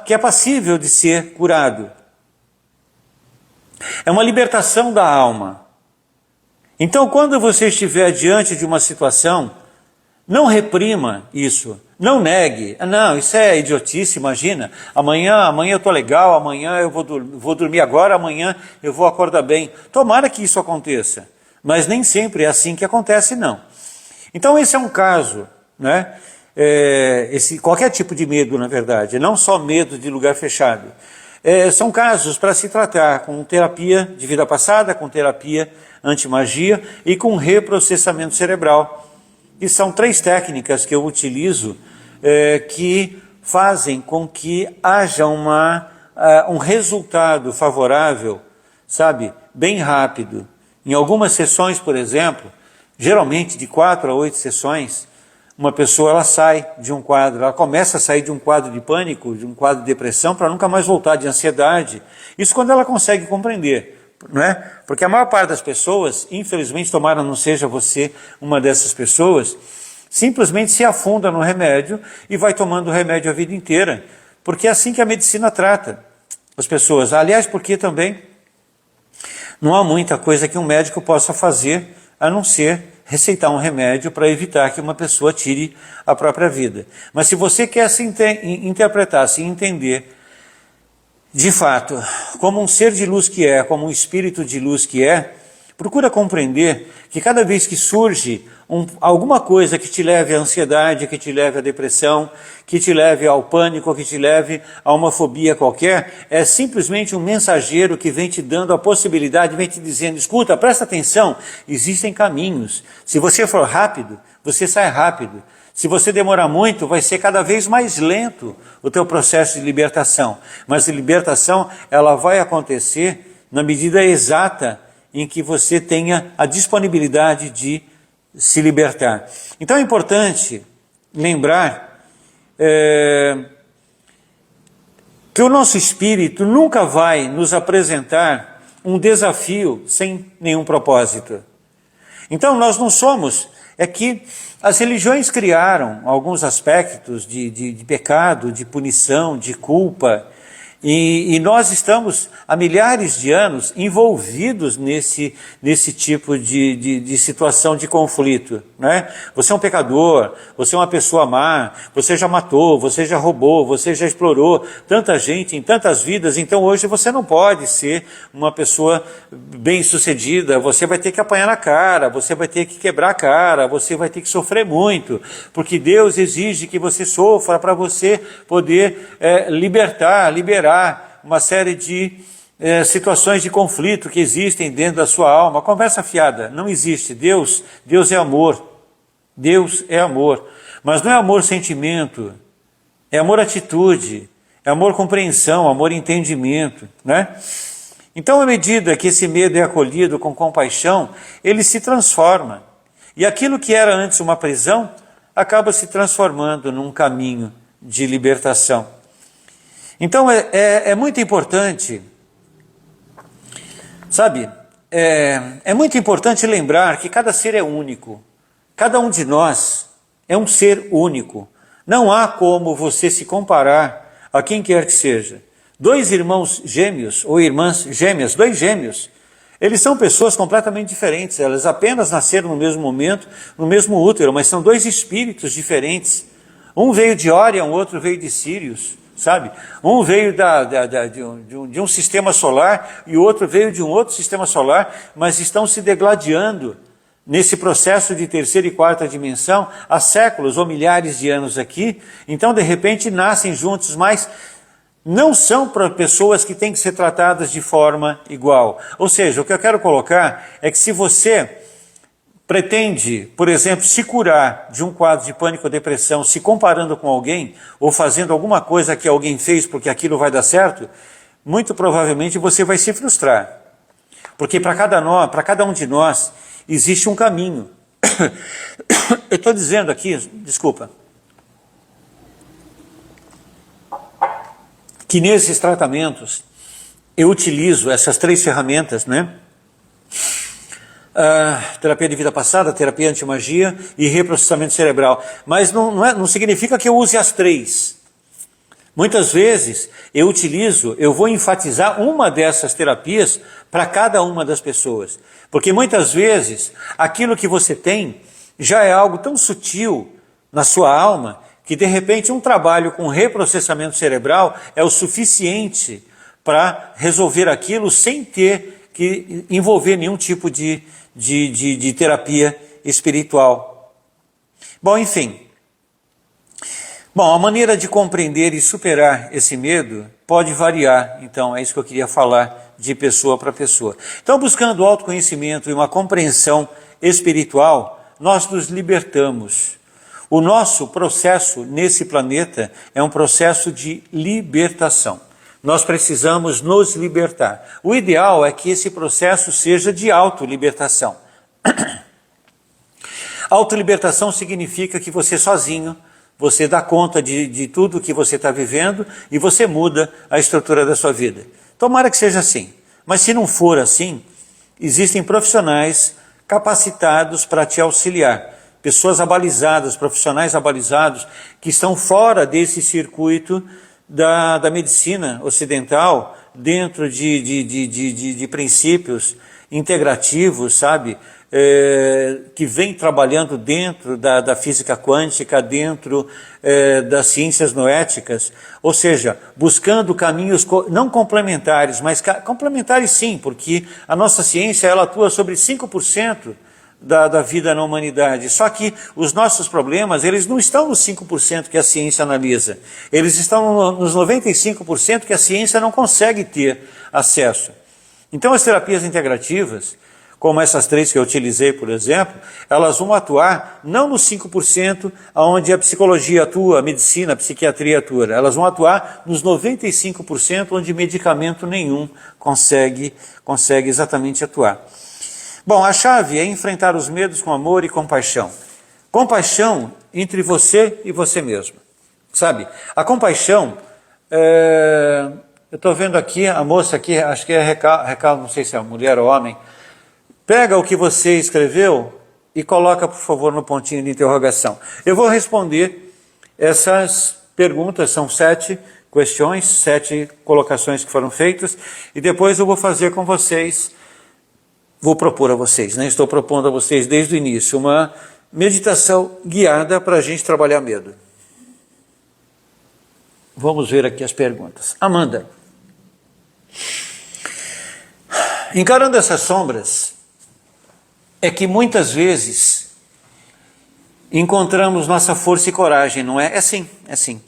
que é passível de ser curado. É uma libertação da alma. Então, quando você estiver diante de uma situação, não reprima isso, não negue. Não, isso é idiotice, imagina. Amanhã eu estou legal, amanhã eu vou dormir agora, amanhã eu vou acordar bem. Tomara que isso aconteça, mas nem sempre é assim que acontece, não. Então esse é um caso, né? Qualquer tipo de medo, na verdade, não só medo de lugar fechado. São casos para se tratar com terapia de vida passada, com terapia anti-magia e com reprocessamento cerebral. E são 3 técnicas que eu utilizo que fazem com que haja um resultado favorável, sabe, bem rápido. Em algumas sessões, por exemplo, geralmente de 4 a 8 sessões, uma pessoa ela sai de um quadro, ela começa a sair de um quadro de pânico, de um quadro de depressão, para nunca mais voltar, de ansiedade. Isso quando ela consegue compreender. Não é? Porque a maior parte das pessoas, infelizmente, tomara não seja você uma dessas pessoas, simplesmente se afunda no remédio e vai tomando o remédio a vida inteira, porque é assim que a medicina trata as pessoas. Aliás, porque também não há muita coisa que um médico possa fazer a não ser receitar um remédio para evitar que uma pessoa tire a própria vida. Mas se você quer se interpretar, se entender de fato, como um ser de luz que é, como um espírito de luz que é, procura compreender que cada vez que surge alguma coisa que te leve à ansiedade, que te leve à depressão, que te leve ao pânico, que te leve a uma fobia qualquer, é simplesmente um mensageiro que vem te dando a possibilidade, vem te dizendo, escuta, presta atenção, existem caminhos. Se você for rápido, você sai rápido. Se você demorar muito, vai ser cada vez mais lento o teu processo de libertação. Mas a libertação, ela vai acontecer na medida exata em que você tenha a disponibilidade de se libertar. Então é importante lembrar que o nosso espírito nunca vai nos apresentar um desafio sem nenhum propósito. Então nós não somos... É que as religiões criaram alguns aspectos de pecado, de punição, de culpa, e nós estamos há milhares de anos envolvidos nesse tipo de situação de conflito, né? Você é um pecador, você é uma pessoa má, você já matou, você já roubou, você já explorou tanta gente em tantas vidas, então hoje você não pode ser uma pessoa bem-sucedida, você vai ter que apanhar na cara, você vai ter que quebrar a cara, você vai ter que sofrer muito, porque Deus exige que você sofra para você poder liberar uma série de situações de conflito que existem dentro da sua alma. Conversa fiada, não existe. Deus é amor. Deus é amor. Mas não é amor sentimento, é amor atitude, é amor compreensão, amor entendimento, né? Então, à medida que esse medo é acolhido com compaixão, ele se transforma. E aquilo que era antes uma prisão, acaba se transformando num caminho de libertação. Então é muito importante, sabe, é muito importante lembrar que cada ser é único, cada um de nós é um ser único, não há como você se comparar a quem quer que seja. 2 irmãos gêmeos ou irmãs gêmeas, 2 gêmeos, eles são pessoas completamente diferentes, elas apenas nasceram no mesmo momento, no mesmo útero, mas são 2 espíritos diferentes, um veio de Órion, o outro veio de Sírius. Sabe? Um veio de um sistema solar e o outro veio de um outro sistema solar, mas estão se degladiando nesse processo de 3ª e 4ª dimensão há séculos ou milhares de anos aqui. Então, de repente, nascem juntos, mas não são para pessoas que têm que ser tratadas de forma igual. Ou seja, o que eu quero colocar é que se você pretende, por exemplo, se curar de um quadro de pânico ou depressão se comparando com alguém ou fazendo alguma coisa que alguém fez porque aquilo vai dar certo, muito provavelmente você vai se frustrar. Porque para cada um de nós existe um caminho. Eu estou dizendo aqui, desculpa, que nesses tratamentos eu utilizo essas 3 ferramentas, né? Terapia de vida passada, terapia anti-magia e reprocessamento cerebral. Mas não significa que eu use as 3. Muitas vezes eu vou enfatizar uma dessas terapias para cada uma das pessoas. Porque muitas vezes aquilo que você tem já é algo tão sutil na sua alma que de repente um trabalho com reprocessamento cerebral é o suficiente para resolver aquilo sem ter que envolver nenhum tipo de terapia espiritual. Bom, enfim. Bom, a maneira de compreender e superar esse medo pode variar, então é isso que eu queria falar de pessoa para pessoa. Então, buscando autoconhecimento e uma compreensão espiritual, nós nos libertamos. O nosso processo nesse planeta é um processo de libertação. Nós precisamos nos libertar. O ideal é que esse processo seja de autolibertação. Autolibertação significa que você sozinho, você dá conta de tudo que você está vivendo e você muda a estrutura da sua vida. Tomara que seja assim. Mas se não for assim, existem profissionais capacitados para te auxiliar. Pessoas abalizadas, profissionais abalizados, que estão fora desse circuito da medicina ocidental, dentro de princípios integrativos, sabe? Que vem trabalhando dentro da física quântica, dentro das ciências noéticas, ou seja, buscando caminhos não complementares, mas complementares sim, porque a nossa ciência ela atua sobre 5% da vida na humanidade. Só que os nossos problemas, eles não estão nos 5% que a ciência analisa, eles estão nos 95% que a ciência não consegue ter acesso. Então as terapias integrativas, como essas 3 que eu utilizei, por exemplo, elas vão atuar não nos 5% onde a psicologia atua, a medicina, a psiquiatria atua, elas vão atuar nos 95% onde medicamento nenhum consegue exatamente atuar. Bom, a chave é enfrentar os medos com amor e compaixão. Compaixão entre você e você mesmo, sabe? A compaixão, eu estou vendo aqui, a moça aqui, acho que é recalque, não sei se é mulher ou homem, pega o que você escreveu e coloca, por favor, no pontinho de interrogação. Eu vou responder essas perguntas, são 7 questões, 7 colocações que foram feitas, e depois eu vou fazer com vocês, vou propor a vocês, né? Estou propondo a vocês desde o início, uma meditação guiada para a gente trabalhar medo. Vamos ver aqui as perguntas. Amanda. Encarando essas sombras, é que muitas vezes encontramos nossa força e coragem, não é? É sim.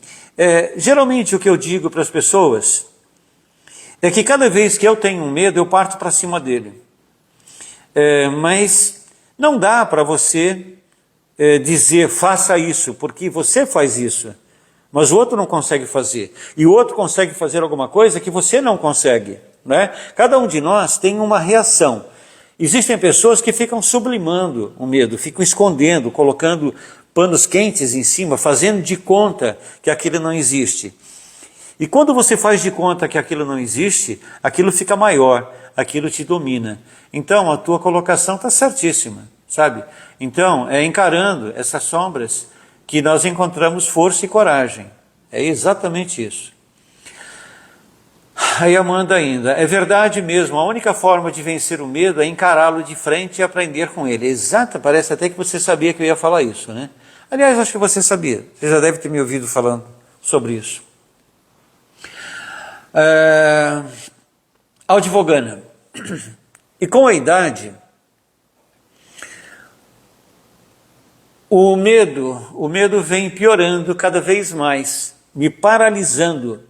Geralmente o que eu digo para as pessoas é que cada vez que eu tenho um medo, eu parto para cima dele. Mas não dá para você dizer faça isso, porque você faz isso, mas o outro não consegue fazer. E o outro consegue fazer alguma coisa que você não consegue, né? Cada um de nós tem uma reação. Existem pessoas que ficam sublimando o medo, ficam escondendo, colocando panos quentes em cima, fazendo de conta que aquilo não existe. E quando você faz de conta que aquilo não existe, aquilo fica maior, aquilo te domina. Então a tua colocação está certíssima, sabe? Então é encarando essas sombras que nós encontramos força e coragem. É exatamente isso. Aí Amanda ainda, é verdade mesmo, a única forma de vencer o medo é encará-lo de frente e aprender com ele. Exato, parece até que você sabia que eu ia falar isso, né? Aliás, acho que você sabia, você já deve ter me ouvido falando sobre isso. Aldivogana, e com a idade, o medo vem piorando cada vez mais, me paralisando.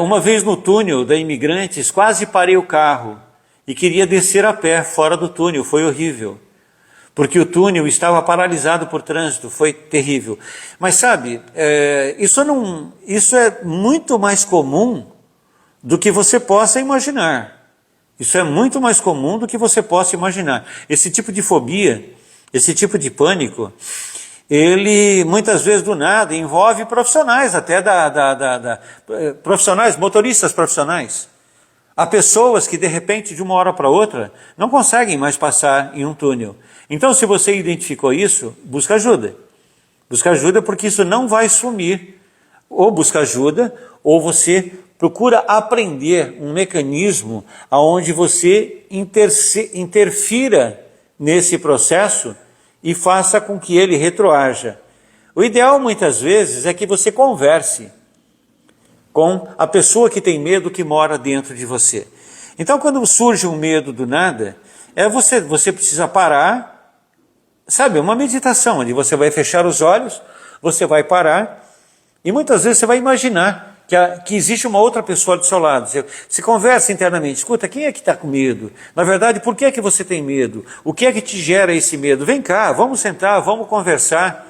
Uma vez no túnel da Imigrantes, quase parei o carro e queria descer a pé fora do túnel, foi horrível, porque o túnel estava paralisado por trânsito, foi terrível. Mas sabe, isso é muito mais comum do que você possa imaginar. Isso é muito mais comum do que você possa imaginar. Esse tipo de fobia, esse tipo de pânico, ele muitas vezes do nada envolve profissionais, até profissionais, motoristas profissionais. Há pessoas que de repente, de uma hora para outra, não conseguem mais passar em um túnel. Então, se você identificou isso, busca ajuda. Busca ajuda porque isso não vai sumir ou busca ajuda, ou você procura aprender um mecanismo onde você interfira nesse processo e faça com que ele retroaja. O ideal muitas vezes é que você converse com a pessoa que tem medo que mora dentro de você. Então quando surge um medo do nada, você precisa parar, sabe, uma meditação, onde você vai fechar os olhos, você vai parar, e muitas vezes você vai imaginar que existe uma outra pessoa do seu lado. Você conversa internamente, escuta, quem é que está com medo? Na verdade, por que é que você tem medo? O que é que te gera esse medo? Vem cá, vamos sentar, vamos conversar.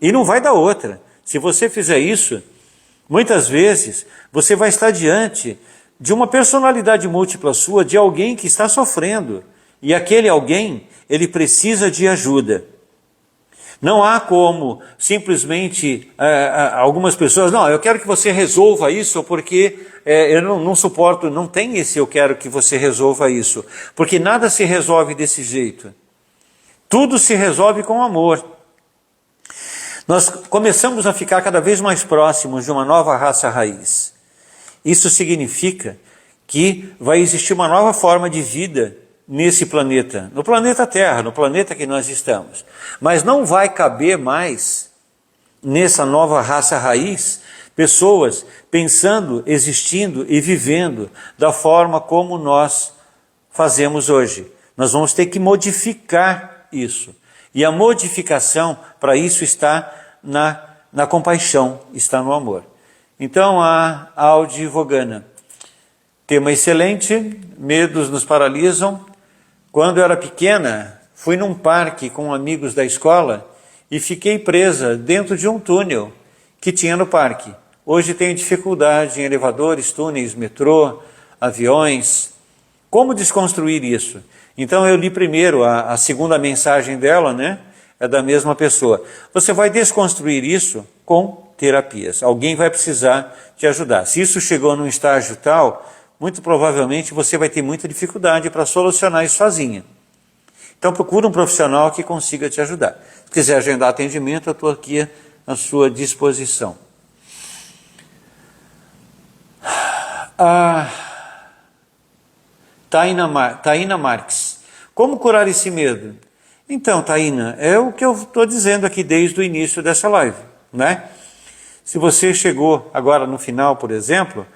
E não vai dar outra. Se você fizer isso, muitas vezes você vai estar diante de uma personalidade múltipla sua, de alguém que está sofrendo. E aquele alguém, ele precisa de ajuda. Não há como simplesmente algumas pessoas, não, eu quero que você resolva isso porque eu não suporto, não tem esse eu quero que você resolva isso. Porque nada se resolve desse jeito. Tudo se resolve com amor. Nós começamos a ficar cada vez mais próximos de uma nova raça raiz. Isso significa que vai existir uma nova forma de vida nesse planeta, no planeta Terra, no planeta que nós estamos. Mas não vai caber mais nessa nova raça raiz pessoas pensando, existindo e vivendo da forma como nós fazemos hoje. Nós vamos ter que modificar isso. E a modificação para isso está na compaixão, está no amor. Então a Audi Vogana, tema excelente, medos nos paralisam. Quando eu era pequena, fui num parque com amigos da escola e fiquei presa dentro de um túnel que tinha no parque. Hoje tenho dificuldade em elevadores, túneis, metrô, aviões. Como desconstruir isso? Então eu li primeiro a segunda mensagem dela, né? É da mesma pessoa. Você vai desconstruir isso com terapias. Alguém vai precisar te ajudar. Se isso chegou num estágio tal, muito provavelmente você vai ter muita dificuldade para solucionar isso sozinha. Então procura um profissional que consiga te ajudar. Se quiser agendar atendimento, eu estou aqui à sua disposição. Taína Marques. Como curar esse medo? Então, Taína, é o que eu estou dizendo aqui desde o início dessa live, né? Se você chegou agora no final, por exemplo,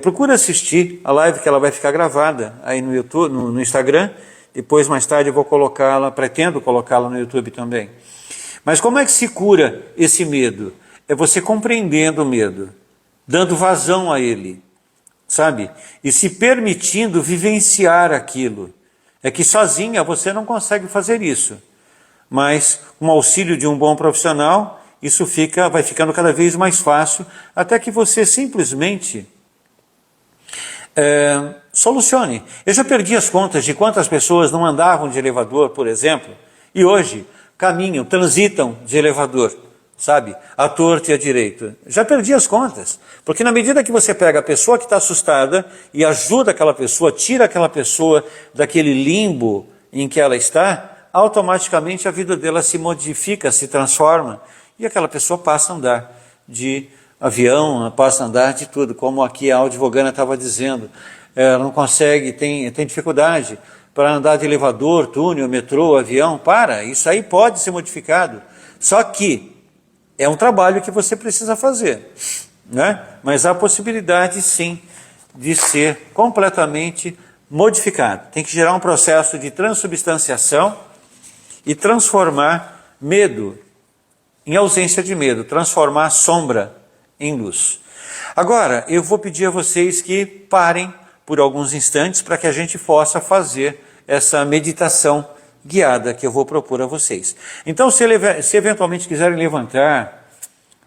procura assistir a live que ela vai ficar gravada aí no YouTube, no Instagram. Depois, mais tarde, eu vou colocá-la, pretendo colocá-la no YouTube também. Mas como é que se cura esse medo? É você compreendendo o medo, dando vazão a ele, sabe? E se permitindo vivenciar aquilo. É que sozinha você não consegue fazer isso. Mas com o auxílio de um bom profissional, isso vai ficando cada vez mais fácil, até que você simplesmente solucione. Eu já perdi as contas de quantas pessoas não andavam de elevador, por exemplo, e hoje caminham, transitam de elevador, sabe? À torta e à direita. Já perdi as contas. Porque na medida que você pega a pessoa que está assustada e ajuda aquela pessoa, tira aquela pessoa daquele limbo em que ela está, automaticamente a vida dela se modifica, se transforma, e aquela pessoa passa a andar de avião, passa a andar de tudo, como aqui a Audi Vogana estava dizendo. Ela não consegue, tem dificuldade para andar de elevador, túnel, metrô, avião. Isso aí pode ser modificado. Só que é um trabalho que você precisa fazer, né? Mas há possibilidade sim de ser completamente modificado. Tem que gerar um processo de transubstanciação e transformar medo em ausência de medo, transformar sombra em luz. Agora, eu vou pedir a vocês que parem por alguns instantes para que a gente possa fazer essa meditação guiada que eu vou propor a vocês. Então, se eventualmente quiserem levantar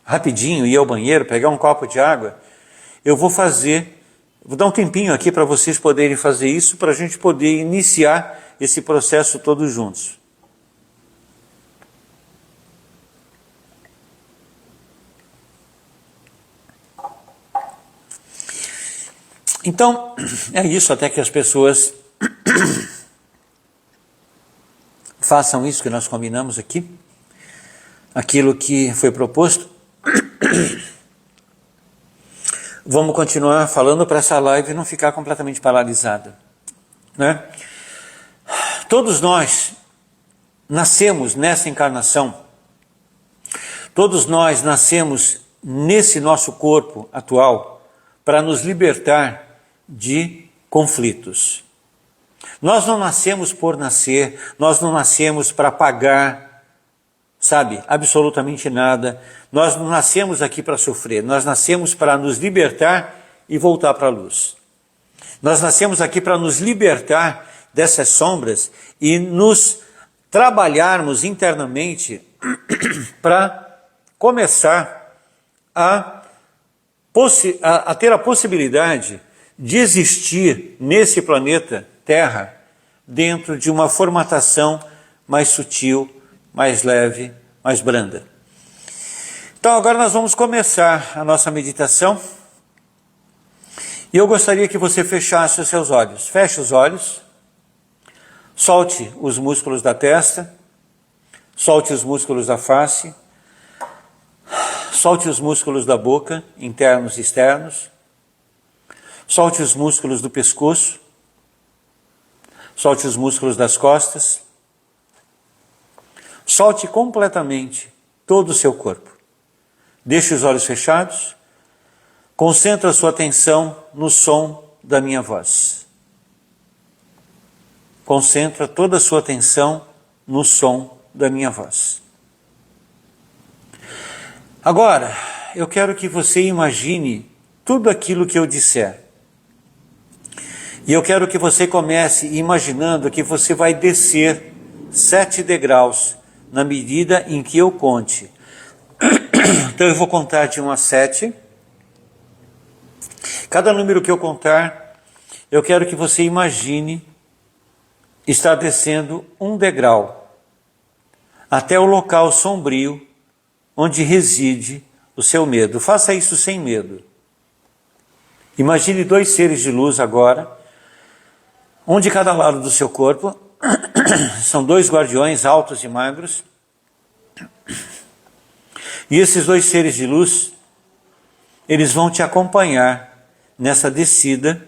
rapidinho, ir ao banheiro, pegar um copo de água, eu vou dar um tempinho aqui para vocês poderem fazer isso, para a gente poder iniciar esse processo todos juntos. Então, é isso, até que as pessoas façam isso que nós combinamos aqui, aquilo que foi proposto. vamos continuar falando para essa live não ficar completamente paralisada, né? Todos nós nascemos nessa encarnação, todos nós nascemos nesse nosso corpo atual para nos libertar de conflitos. Nós não nascemos por nascer, nós não nascemos para pagar, sabe, absolutamente nada. Nós não nascemos aqui para sofrer, nós nascemos para nos libertar e voltar para a luz. Nós nascemos aqui para nos libertar dessas sombras e nos trabalharmos internamente para começar a ter a possibilidade de existir nesse planeta Terra dentro de uma formatação mais sutil, mais leve, mais branda. Então agora nós vamos começar a nossa meditação e eu gostaria que você fechasse os seus olhos. Feche os olhos, solte os músculos da testa, solte os músculos da face, solte os músculos da boca, internos e externos, solte os músculos do pescoço, solte os músculos das costas, solte completamente todo o seu corpo. Deixe os olhos fechados, concentre a sua atenção no som da minha voz. Concentra toda a sua atenção no som da minha voz. Agora, eu quero que você imagine tudo aquilo que eu disser. E eu quero que você comece imaginando que você vai descer 7 degraus na medida em que eu conte. Então eu vou contar de 1 a 7. Cada número que eu contar, eu quero que você imagine estar descendo um degrau até o local sombrio onde reside o seu medo. Faça isso sem medo. Imagine 2 seres de luz agora, um de cada lado do seu corpo. São 2 guardiões altos e magros. E esses 2 seres de luz, eles vão te acompanhar nessa descida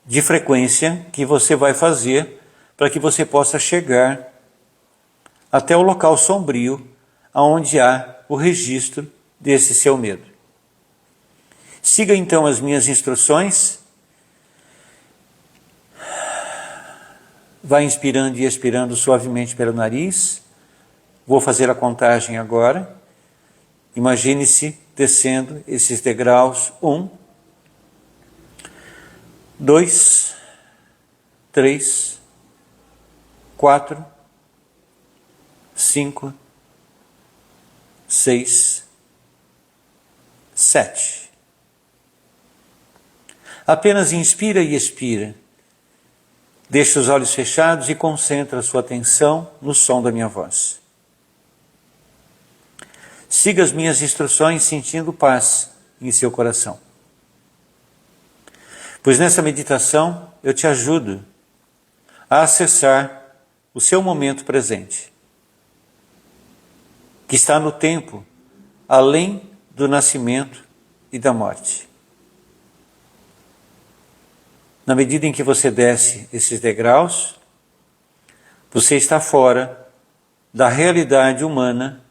de frequência que você vai fazer para que você possa chegar até o local sombrio onde há o registro desse seu medo. Siga então as minhas instruções. Vai inspirando e expirando suavemente pelo nariz. Vou fazer a contagem agora. Imagine-se descendo esses degraus. 1, 2, 3, 4, 5, 6, 7. Apenas inspira e expira. Deixe os olhos fechados e concentre a sua atenção no som da minha voz. Siga as minhas instruções sentindo paz em seu coração. Pois nessa meditação eu te ajudo a acessar o seu momento presente, que está no tempo além do nascimento e da morte. Na medida em que você desce esses degraus, você está fora da realidade humana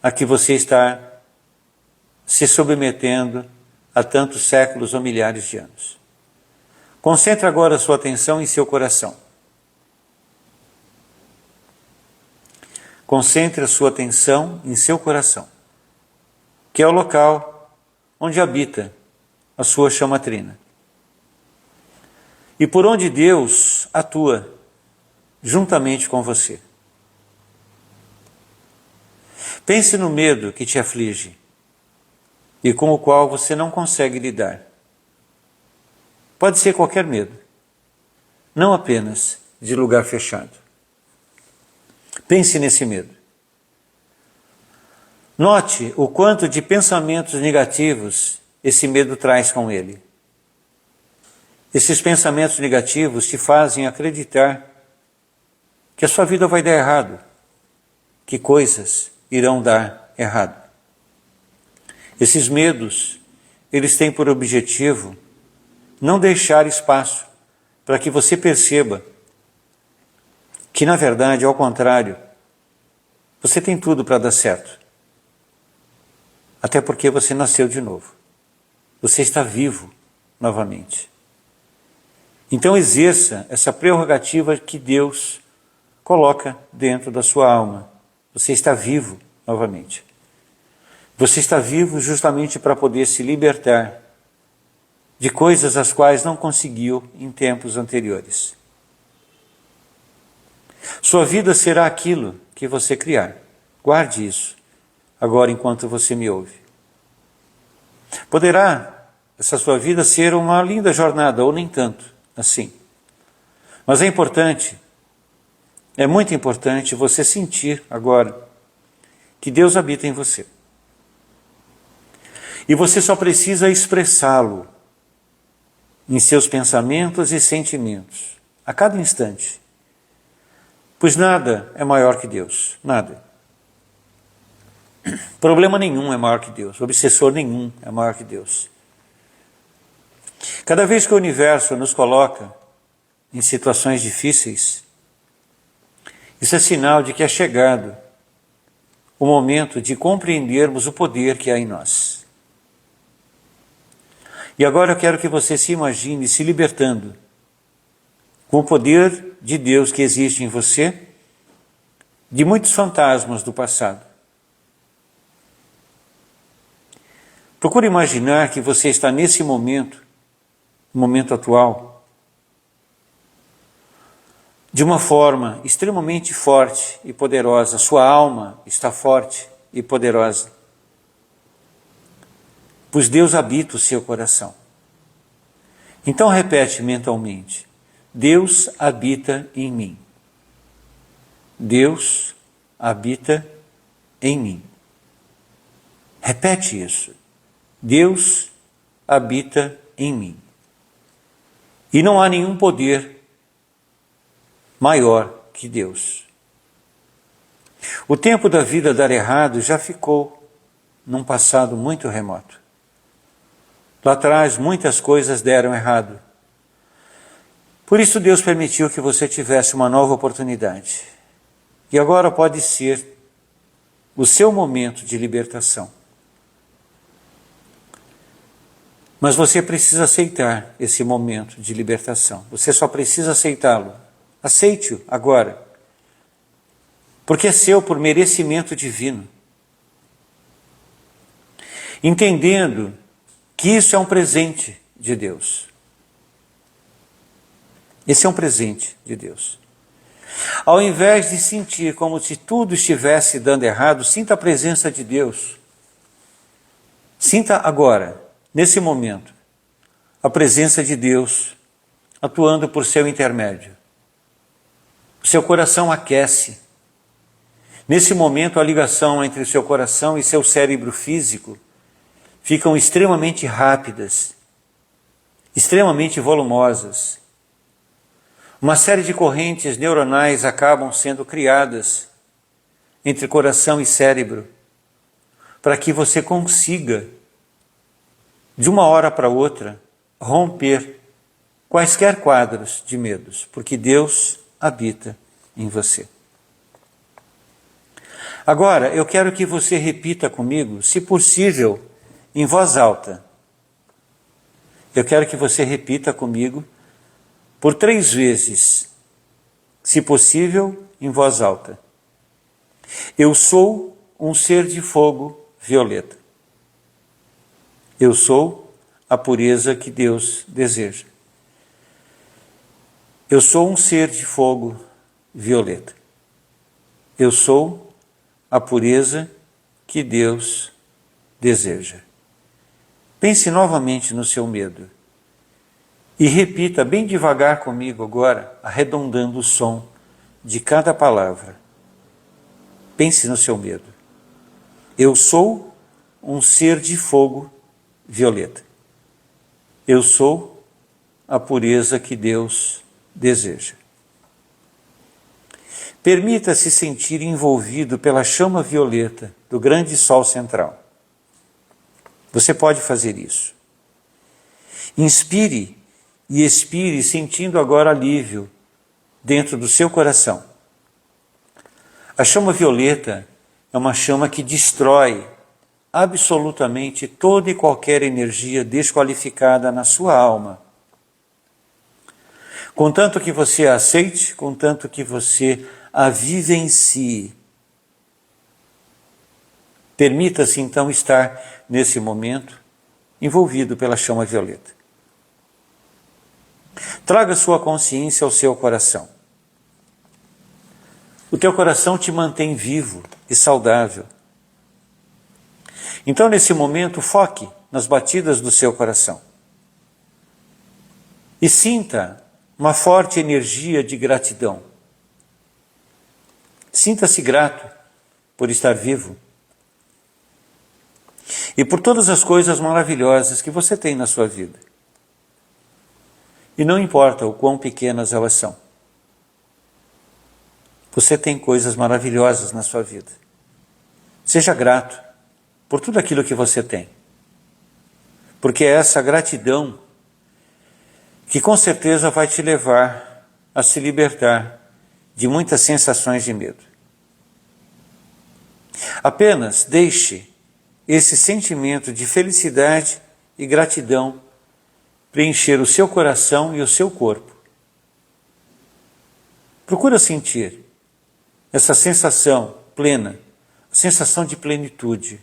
a que você está se submetendo há tantos séculos ou milhares de anos. Concentre agora a sua atenção em seu coração. Concentre a sua atenção em seu coração, que é o local onde habita a sua chama trina. E por onde Deus atua juntamente com você. Pense no medo que te aflige e com o qual você não consegue lidar. Pode ser qualquer medo, não apenas de lugar fechado. Pense nesse medo. Note o quanto de pensamentos negativos esse medo traz com ele. Esses pensamentos negativos te fazem acreditar que a sua vida vai dar errado, que coisas irão dar errado. Esses medos eles têm por objetivo não deixar espaço para que você perceba que, na verdade, ao contrário, você tem tudo para dar certo. Até porque você nasceu de novo. Você está vivo novamente. Então exerça essa prerrogativa que Deus coloca dentro da sua alma. Você está vivo novamente. Você está vivo justamente para poder se libertar de coisas as quais não conseguiu em tempos anteriores. Sua vida será aquilo que você criar. Guarde isso, agora enquanto você me ouve. Poderá essa sua vida ser uma linda jornada, ou nem tanto, assim. Mas é importante, é muito importante você sentir agora que Deus habita em você. E você só precisa expressá-lo em seus pensamentos e sentimentos, a cada instante. Pois nada é maior que Deus, nada. Problema nenhum é maior que Deus, obsessor nenhum é maior que Deus. Cada vez que o universo nos coloca em situações difíceis, isso é sinal de que é chegado o momento de compreendermos o poder que há em nós. E agora eu quero que você se imagine se libertando com o poder de Deus que existe em você, de muitos fantasmas do passado. Procure imaginar que você está nesse momento, no momento atual, de uma forma extremamente forte e poderosa. Sua alma está forte e poderosa, pois Deus habita o seu coração. Então repete mentalmente: Deus habita em mim. Deus habita em mim. Repete isso. Deus habita em mim. E não há nenhum poder maior que Deus. O tempo da vida dar errado já ficou num passado muito remoto. Lá atrás muitas coisas deram errado. Por isso Deus permitiu que você tivesse uma nova oportunidade. E agora pode ser o seu momento de libertação. Mas você precisa aceitar esse momento de libertação. Você só precisa aceitá-lo. Aceite-o agora. Porque é seu por merecimento divino. Entendendo que isso é um presente de Deus. Esse é um presente de Deus. Ao invés de sentir como se tudo estivesse dando errado, sinta a presença de Deus. Sinta agora, nesse momento, a presença de Deus atuando por seu intermédio. O seu coração aquece. Nesse momento, a ligação entre o seu coração e seu cérebro físico ficam extremamente rápidas, extremamente volumosas. Uma série de correntes neuronais acabam sendo criadas entre coração e cérebro, para que você consiga, de uma hora para outra, romper quaisquer quadros de medos, porque Deus habita em você. Agora, eu quero que você repita comigo, se possível, em voz alta. Eu quero que você repita comigo por 3 vezes, se possível, em voz alta. Eu sou um ser de fogo violeta. Eu sou a pureza que Deus deseja. Eu sou um ser de fogo violeta. Eu sou a pureza que Deus deseja. Pense novamente no seu medo e repita bem devagar comigo agora, arredondando o som de cada palavra. Pense no seu medo. Eu sou um ser de fogo violeta. Eu sou a pureza que Deus deseja. Permita-se sentir envolvido pela chama violeta do grande sol central. Você pode fazer isso. Inspire e expire, sentindo agora alívio dentro do seu coração. A chama violeta é uma chama que destrói absolutamente toda e qualquer energia desqualificada na sua alma. Contanto que você a aceite, contanto que você a vivencie. Permita-se então estar nesse momento envolvido pela chama violeta. Traga sua consciência ao seu coração. O teu coração te mantém vivo e saudável. Então, nesse momento, foque nas batidas do seu coração. E sinta uma forte energia de gratidão. Sinta-se grato por estar vivo e por todas as coisas maravilhosas que você tem na sua vida. E não importa o quão pequenas elas são. Você tem coisas maravilhosas na sua vida. Seja grato por tudo aquilo que você tem. Porque é essa gratidão que com certeza vai te levar a se libertar de muitas sensações de medo. Apenas deixe esse sentimento de felicidade e gratidão preencher o seu coração e o seu corpo. Procura sentir essa sensação plena, a sensação de plenitude.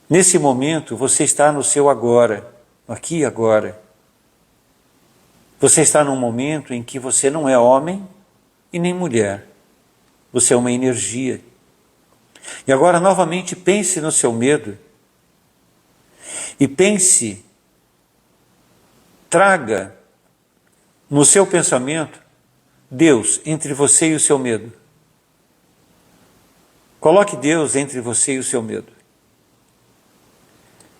Nesse momento, você está no seu agora, aqui e agora. Você está num momento em que você não é homem e nem mulher. Você é uma energia. E agora, novamente, pense no seu medo. E pense, traga no seu pensamento Deus entre você e o seu medo. Coloque Deus entre você e o seu medo.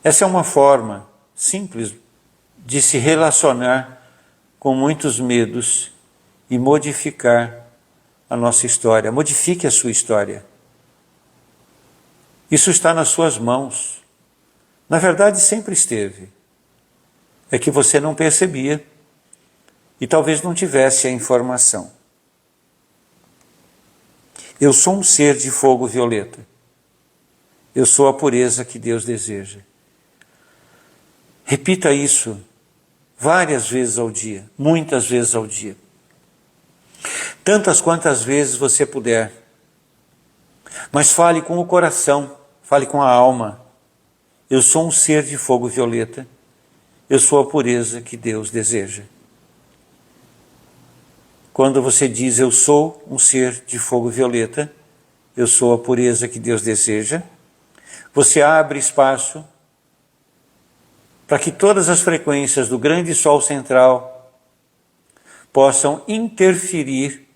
Essa é uma forma simples de se relacionar com muitos medos e modificar a nossa história. Modifique a sua história. Isso está nas suas mãos. Na verdade, sempre esteve. É que você não percebia e talvez não tivesse a informação. Eu sou um ser de fogo violeta. Eu sou a pureza que Deus deseja. Repita isso várias vezes ao dia, muitas vezes ao dia. Tantas quantas vezes você puder. Mas fale com o coração, fale com a alma. Eu sou um ser de fogo violeta. Eu sou a pureza que Deus deseja. Quando você diz eu sou um ser de fogo violeta, eu sou a pureza que Deus deseja, você abre espaço para que todas as frequências do grande Sol central possam interferir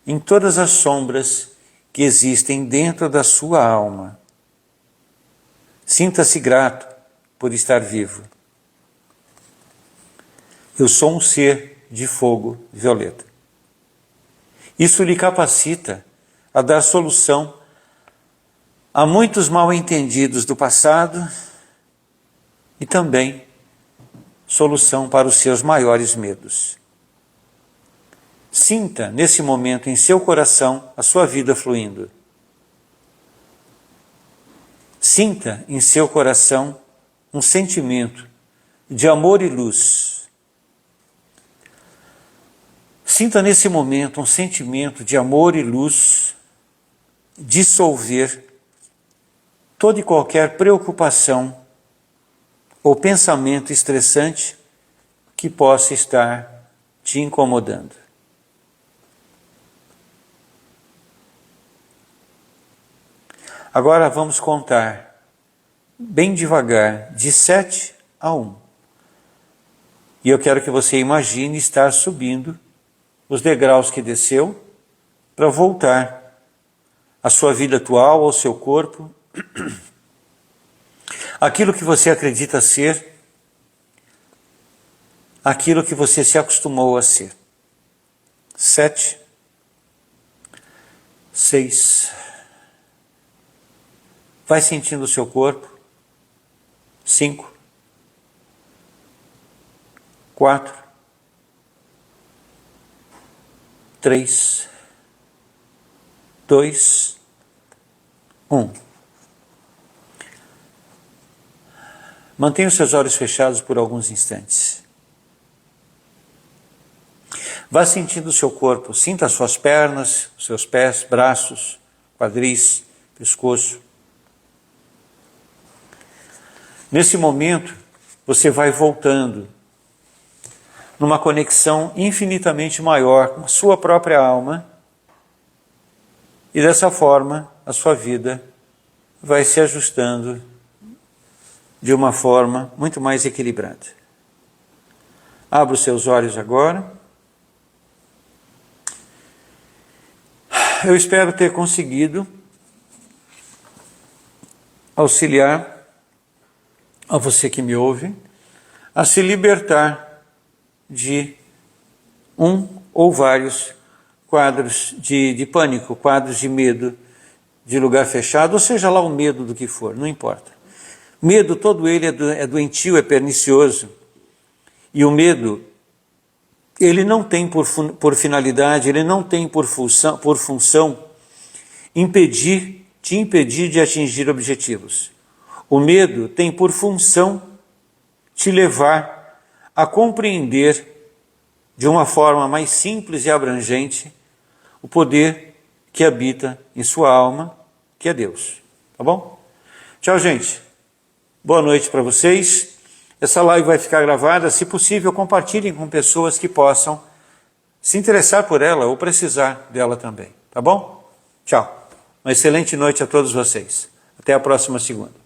em todas as sombras que existem dentro da sua alma. Sinta-se grato por estar vivo. Eu sou um ser de fogo violeta. Isso lhe capacita a dar solução a muitos mal-entendidos do passado e também solução para os seus maiores medos. Sinta nesse momento em seu coração a sua vida fluindo. Sinta em seu coração um sentimento de amor e luz. Sinta nesse momento um sentimento de amor e luz dissolver toda e qualquer preocupação ou pensamento estressante que possa estar te incomodando. Agora vamos contar bem devagar, de 7 a 1. E eu quero que você imagine estar subindo os degraus que desceu para voltar à sua vida atual, ao seu corpo, aquilo que você acredita ser, aquilo que você se acostumou a ser. 7, 6. Vai sentindo o seu corpo. 5. 4, 3, 2, 1. Mantenha os seus olhos fechados por alguns instantes. Vá sentindo o seu corpo, sinta as suas pernas, os seus pés, braços, quadris, pescoço. Nesse momento, você vai voltando numa conexão infinitamente maior com a sua própria alma, e dessa forma a sua vida vai se ajustando de uma forma muito mais equilibrada. Abra os seus olhos agora. Eu espero ter conseguido auxiliar a você que me ouve a se libertar de um ou vários quadros de pânico, quadros de medo, de lugar fechado, ou seja lá o medo do que for, não importa. Medo, todo ele é doentio, é pernicioso. E o medo, ele não tem por finalidade, ele não tem por função te impedir de atingir objetivos. O medo tem por função te levar a compreender de uma forma mais simples e abrangente o poder que habita em sua alma, que é Deus. Tá bom? Tchau, gente. Boa noite para vocês. Essa live vai ficar gravada. Se possível, compartilhem com pessoas que possam se interessar por ela ou precisar dela também. Tá bom? Tchau. Uma excelente noite a todos vocês. Até a próxima segunda.